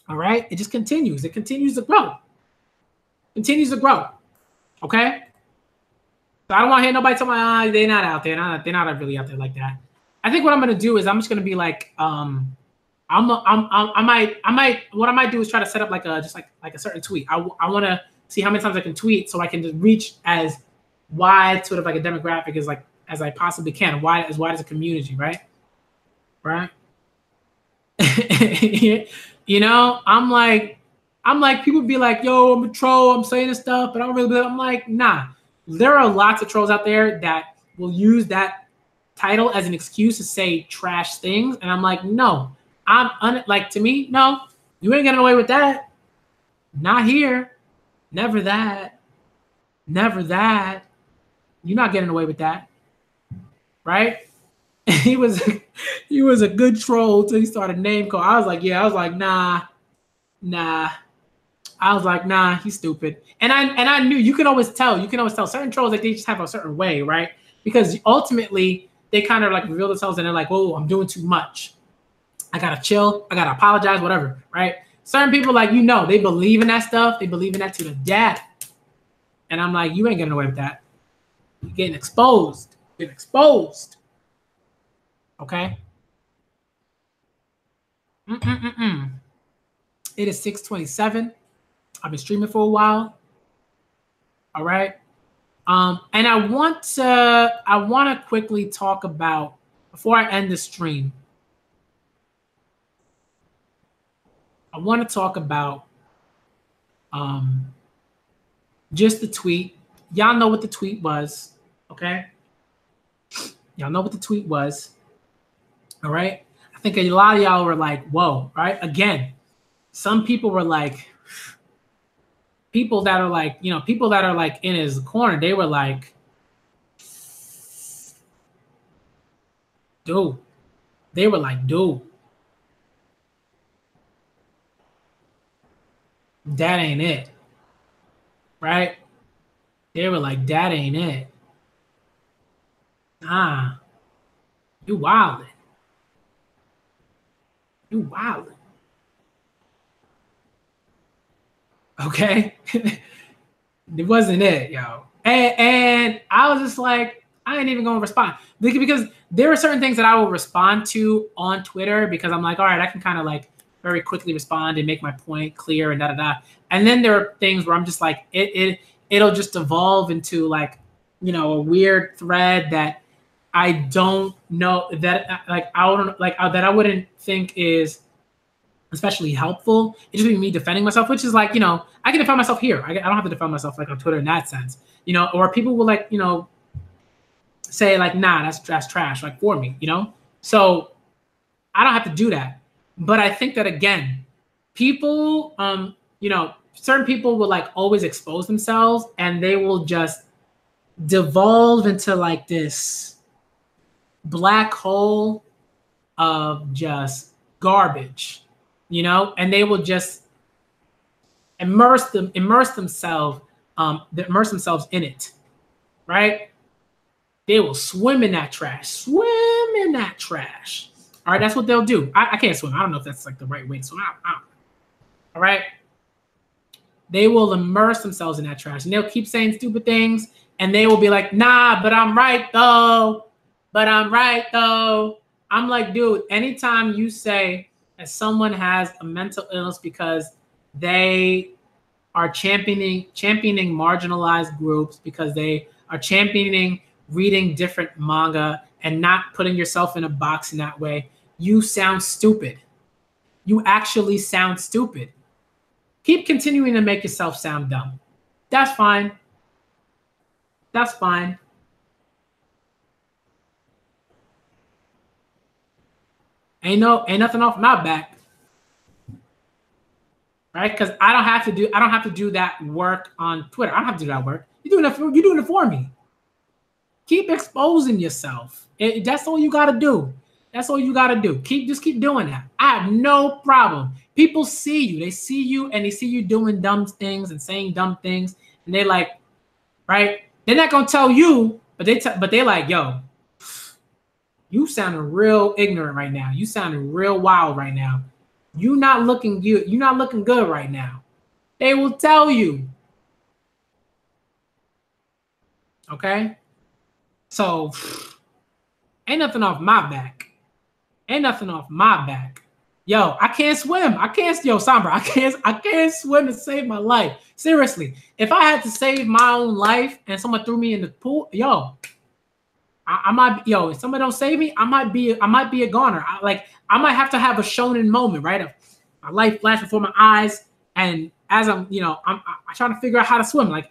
All right. It just continues. It continues to grow. Continues to grow. Okay. So I don't want to hear nobody tell me, they're not out there. They're not really out there like that. I think what I'm gonna do is I'm just gonna be like, what I might do is try to set up like a certain tweet. I want to see how many times I can tweet so I can just reach as wide sort of like a demographic as I possibly can, as wide as a community, right? Right. I'm like people be like, yo, I'm a troll, I'm saying this stuff, but I don't really believe it. I'm like, nah. There are lots of trolls out there that will use that title as an excuse to say trash things, and I'm like, no. To me, no, you ain't getting away with that. Not here. Never that. Never that. You're not getting away with that. Right? He was a good troll until he started name call. I was like, nah. I was like, nah, he's stupid. And I knew you can always tell certain trolls, like they just have a certain way, right? Because ultimately they kind of like reveal themselves and they're like, oh, I'm doing too much. I gotta chill. I gotta apologize, whatever, right? Certain people, like, they believe in that stuff. They believe in that to the death. And I'm like, you ain't getting away with that. You're getting exposed. Getting exposed. Okay? It is 6:27. I've been streaming for a while. All right. And I want to quickly talk about, before I end the stream, I want to talk about just the tweet. Y'all know what the tweet was, okay? Y'all know what the tweet was, all right? I think a lot of y'all were like, whoa, right? Again, some people were like, people that are like in his corner, they were like, dude. They were like, dude. That ain't it. Right? They were like, that ain't it. Nah. You wildin'. You wildin'. Okay? It wasn't it, yo. And I was just like, I ain't even gonna respond. Because there are certain things that I will respond to on Twitter because I'm like, all right, I can kind of like very quickly respond and make my point clear and da-da-da. And then there are things where I'm just like, it'll just evolve into like, a weird thread that I don't know that that I wouldn't think is especially helpful. It's just me defending myself, which is like, I can defend myself here. I don't have to defend myself like on Twitter in that sense, or people will like, say like, nah, that's trash, like for me, So I don't have to do that. But I think that again, people, certain people will like always expose themselves and they will just devolve into like this black hole of just garbage, and they will just immerse themselves in it, right? They will swim in that trash. All right, that's what they'll do. I can't swim. I don't know if that's like the right way to swim. All right. they will immerse themselves in that trash, and they'll keep saying stupid things, and they will be like, nah, but I'm right though. But I'm right though. I'm like, dude, anytime you say that someone has a mental illness because they are championing marginalized groups, because they are championing reading different manga and not putting yourself in a box in that way, you sound stupid. You actually sound stupid. Keep continuing to make yourself sound dumb. That's fine. That's fine. Ain't nothing off my back. Right? Because I don't have to do that work on Twitter. I don't have to do that work. You're doing it for me. Keep exposing yourself. That's all you gotta do. That's all you gotta do. Just keep doing that. I have no problem. People see you. They see you, and they see you doing dumb things and saying dumb things, and they're like, right? They're not gonna tell you, but they're like, yo, you sounding real ignorant right now. You sounding real wild right now. You're not looking good. You're not looking good right now. They will tell you. Okay? So ain't nothing off my back. Ain't nothing off my back. Yo, I can't swim. Sombra, I can't swim to save my life. Seriously. If I had to save my own life and someone threw me in the pool, yo, I might, if somebody don't save me, I might be a goner. I might have to have a shonen moment, right? My life flashed before my eyes, and as I'm trying to figure out how to swim. Like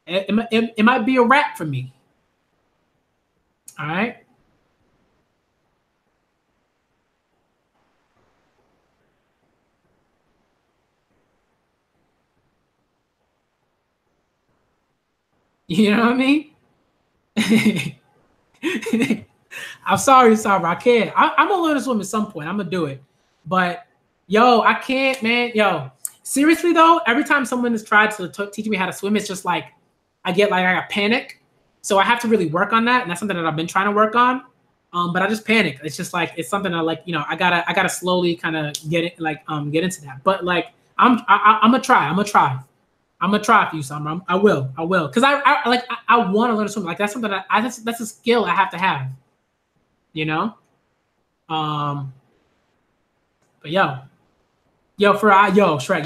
it might be a wrap for me. All right. You know what I mean? I'm sorry, I can't. I'm gonna learn to swim at some point. I'm gonna do it, but yo, I can't, man. Yo, seriously though, every time someone has tried to teach me how to swim, it's just like I got panic. So I have to really work on that, and that's something that I've been trying to work on. But I just panic. It's just like it's something I like. I gotta slowly kind of get it, get into that. But like I'm gonna try. I'm gonna try for you, Summer. I will, because I want to learn to swim. Like that's something that's a skill I have to have. But Shrek,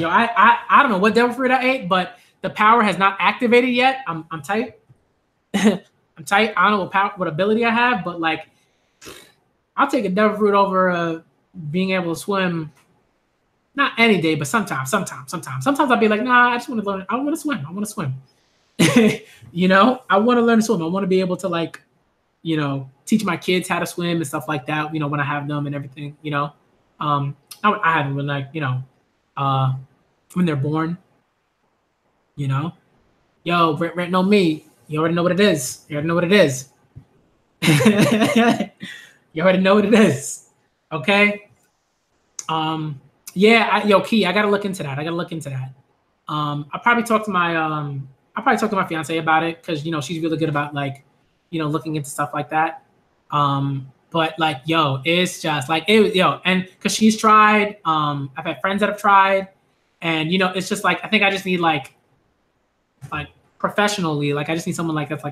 I don't know what devil fruit I ate, but the power has not activated yet. I'm tight. I'm tight. I don't know what ability I have, but like I'll take a devil fruit over being able to swim. Not any day, but sometimes. Sometimes I'll be like, nah, I just want to learn. I want to swim. I want to swim. I want to learn to swim. I want to be able to teach my kids how to swim and stuff like that. When I have them and everything. I have them when they're born. Yo, Brent know me. You already know what it is. You already know what it is. You already know what it is. Okay. Yeah, Key, I gotta look into that. I'll probably talk to my fiance about it, because she's really good about looking into stuff like that. But it's just and because she's tried. I've had friends that have tried, and it's just I think I just need professionally, I just need someone that's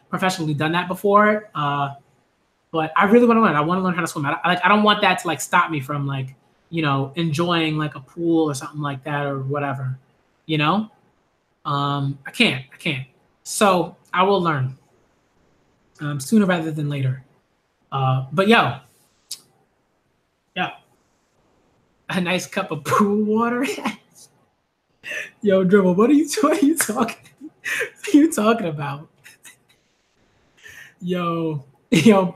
professionally done that before. But I really want to learn. I want to learn how to swim. I don't want that to stop me from enjoying a pool or something like that or whatever. I can't. So I will learn sooner rather than later. But yeah, a nice cup of pool water. Yo, Dribble, what are you talking? What are you talking about? Yo,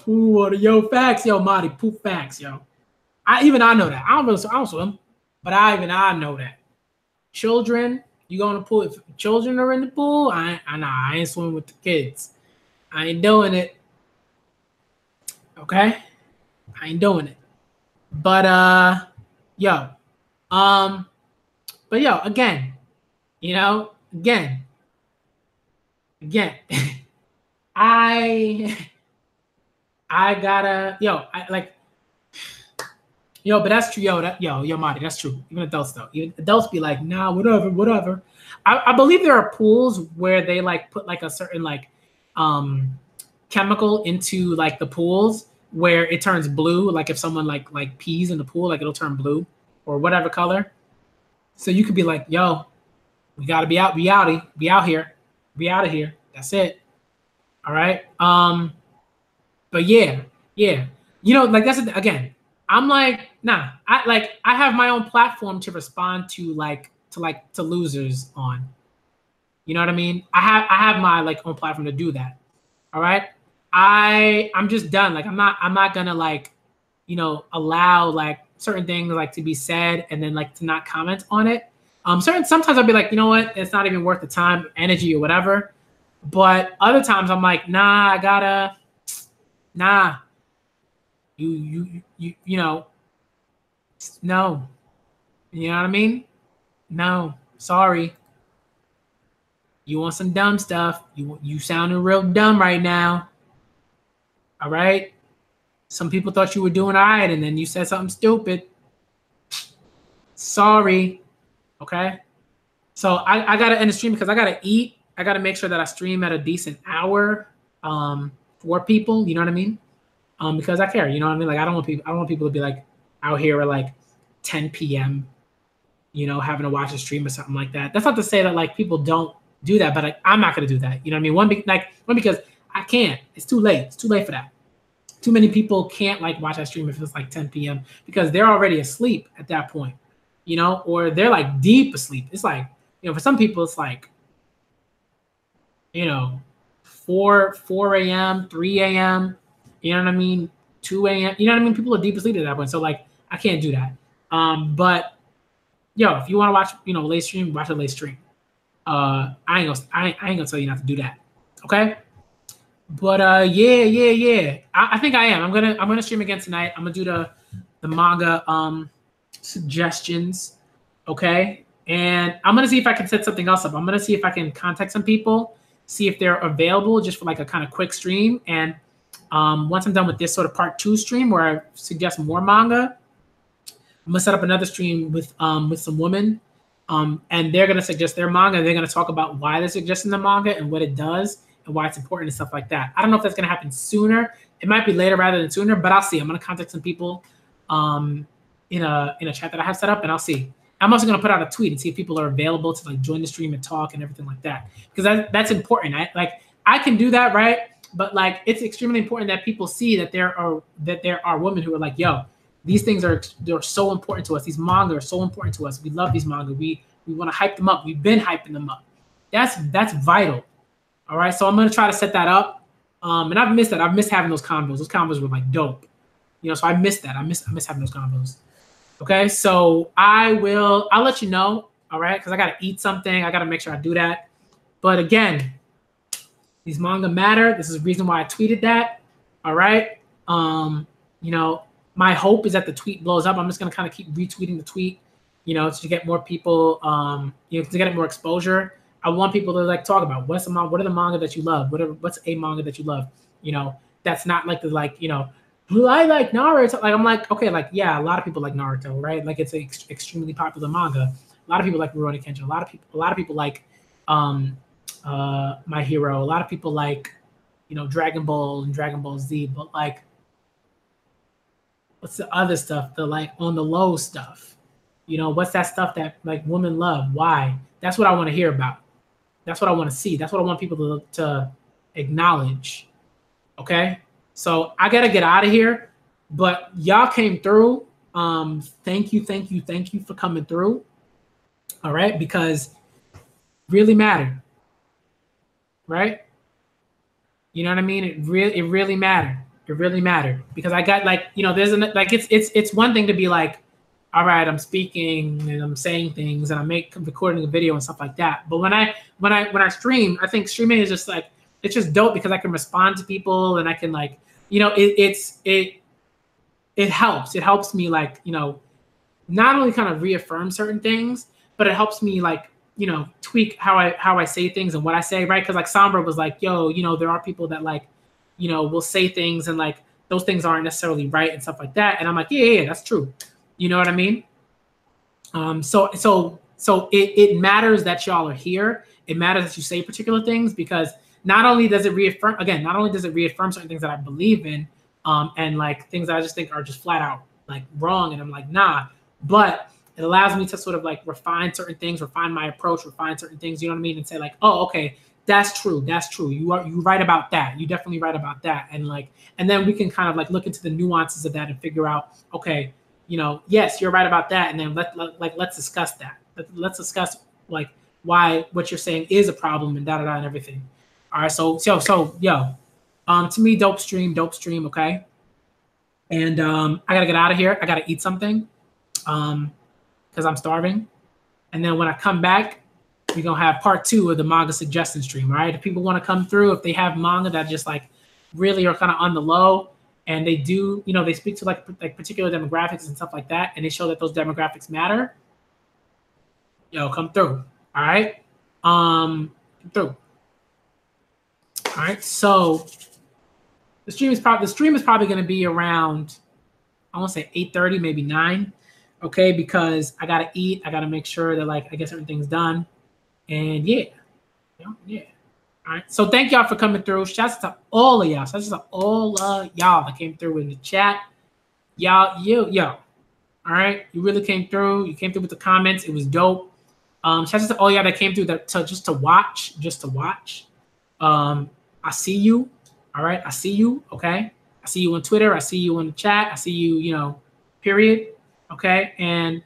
pool water. Yo, facts. Yo, Marty, poop facts. Yo, I know that. I don't swim, but I know that. Children, you go in the pool. If children are in the pool, I ain't swimming with the kids. I ain't doing it. Okay, I ain't doing it. But again, again, I gotta, Yo, but that's true. Yo, Marty, that's true. Even adults though. Even adults be like, nah, whatever. I believe there are pools where they like put like a certain like chemical into like the pools where it turns blue. Like if someone like pees in the pool, like it'll turn blue or whatever color. So you could be like, yo, we gotta be out, be out here. That's it. All right. But yeah. You know, like that's again. I'm like, nah. I have my own platform to respond to losers on. You know what I mean? I have my like own platform to do that. All right. I'm just done. Like I'm not gonna like, you know, allow like certain things like to be said and then like to not comment on it. Sometimes I'll be like, you know what, it's not even worth the time, energy, or whatever. But other times I'm like, nah, I gotta, nah. You know, no. You know what I mean? No, sorry. You want some dumb stuff? You sounding real dumb right now. All right. Some people thought you were doing all right, and then you said something stupid. Sorry. Okay. So I gotta end the stream because I gotta eat. I gotta make sure that I stream at a decent hour for people. You know what I mean? Because I care. You know what I mean? Like I don't want people to be like out here at like 10 p.m. You know, having to watch a stream or something like that. That's not to say that like people don't do that, but like, I'm not gonna do that. You know what I mean? One because I can't. It's too late. It's too late for that. Too many people can't like watch that stream if it's like 10 p.m. because they're already asleep at that point. You know, or they're like deep asleep. It's like, you know, for some people it's like, you know, 4 a.m., 3 a.m., you know what I mean? 2 a.m. You know what I mean? People are deep asleep at that point. So like I can't do that. But yo, if you want to watch, you know, late stream, watch a late stream. I ain't gonna tell you not to do that. Okay? But yeah. I think I am. I'm gonna stream again tonight. I'm gonna do the manga suggestions. Okay. And I'm gonna see if I can set something else up. I'm gonna see if I can contact some people, see if they're available just for like a kind of quick stream. And once I'm done with this sort of part 2 stream where I suggest more manga, I'm gonna set up another stream with some women, and they're gonna suggest their manga. They're gonna talk about why they're suggesting the manga and what it does and why it's important and stuff like that. I don't know if that's gonna happen sooner. It might be later rather than sooner, but I'll see. I'm gonna contact some people in a chat that I have set up, and I'll see. I'm also gonna put out a tweet and see if people are available to like join the stream and talk and everything like that, because that's important. I can do that, right? But like it's extremely important that people see that there are women who are like, yo, these things they're so important to us. These manga are so important to us. We love these manga. We want to hype them up. We've been hyping them up. That's vital. All right. So I'm gonna try to set that up. And I've missed that. I've missed having those combos. Those combos were like dope. You know, so I missed that. I miss having those combos. Okay. So I'll let you know. All right. Because I gotta eat something. I gotta make sure I do that. But again, these manga matter. This is the reason why I tweeted that. All right. You know, my hope is that the tweet blows up. I'm just gonna kind of keep retweeting the tweet, you know, to get more people, you know, to get it more exposure. I want people to like talk about what are the manga that you love? What's a manga that you love? You know, that's not like you know, well, I like Naruto. Like I'm like, okay, like yeah, a lot of people like Naruto, right? Like it's an extremely popular manga. A lot of people like Rurouni Kenshin. A lot of people like My Hero. A lot of people like, you know, Dragon Ball and Dragon Ball Z. But like, what's the other stuff? The like on the low stuff. You know, what's that stuff that like women love? Why? That's what I want to hear about. That's what I want to see. That's what I want people to acknowledge. Okay? So I got to get out of here. But y'all came through. Thank you for coming through. All right? Because it really mattered. Right? You know what I mean? It really mattered. It really mattered. Because I got like, you know, there's it's one thing to be like, all right, I'm speaking and I'm saying things and I'm recording a video and stuff like that. But when I stream, I think streaming is just like, it's just dope because I can respond to people and I can like, you know, it helps. It helps me like, you know, not only kind of reaffirm certain things, but it helps me like, you know, tweak how I say things and what I say, right? Because like Sombra was like, yo, you know, there are people that like, you know, will say things and like those things aren't necessarily right and stuff like that. And I'm like, yeah, that's true. You know what I mean? So it matters that y'all are here. It matters that you say particular things, because not only does it reaffirm, certain things that I believe in, and like things that I just think are just flat out like wrong, and I'm like, nah, but it allows me to sort of like refine certain things, refine my approach, refine certain things, you know what I mean? And say like, oh, okay, that's true. You're right about that. You definitely right about that. And then we can kind of like look into the nuances of that and figure out, okay, yes, you're right about that. And then let's discuss that. Let's discuss like why what you're saying is a problem and da and everything. All right. So yo, to me, dope stream. Okay. And I gotta get out of here. I gotta eat something, because I'm starving. And then when I come back, we're gonna have part 2 of the manga suggestion stream. All right. If people want to come through, if they have manga that just like really are kind of on the low, and they do, they speak to like particular demographics and stuff like that, and they show that those demographics matter, yo, come through. All right. Come through. All right. So the stream is probably going to be around, I want to say 8:30, maybe 9. Okay, because I gotta eat. I gotta make sure that like I get everything's done. And yeah. Yeah. All right. So thank y'all for coming through. Shouts to all of y'all. Shouts to all y'all that came through in the chat. Yo. All right. You really came through. You came through with the comments. It was dope. Shouts to all y'all that came through just to watch. I see you. All right. I see you. Okay. I see you on Twitter. I see you in the chat. I see you, period. Okay. And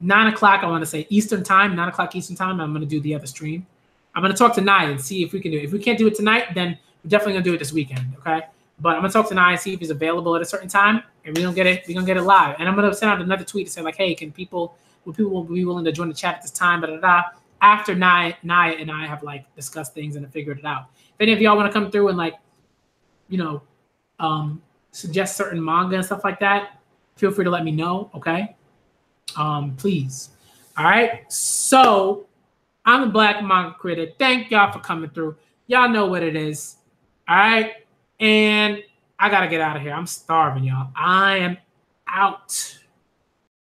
9 o'clock, I want to say Eastern time, 9 o'clock Eastern time, I'm going to do the other stream. I'm going to talk to Nye and see if we can do it. If we can't do it tonight, then we're definitely going to do it this weekend. Okay. But I'm going to talk to Nye and see if he's available at a certain time, and we're going to get it live. And I'm going to send out another tweet to say like, hey, will people be willing to join the chat at this time? After Nye and I have like discussed things and figured it out. If any of y'all want to come through and like, suggest certain manga and stuff like that, feel free to let me know. Okay. Please. All right. So I'm the Black Manga Critic. Thank y'all for coming through. Y'all know what it is. All right. And I got to get out of here. I'm starving, y'all. I am out.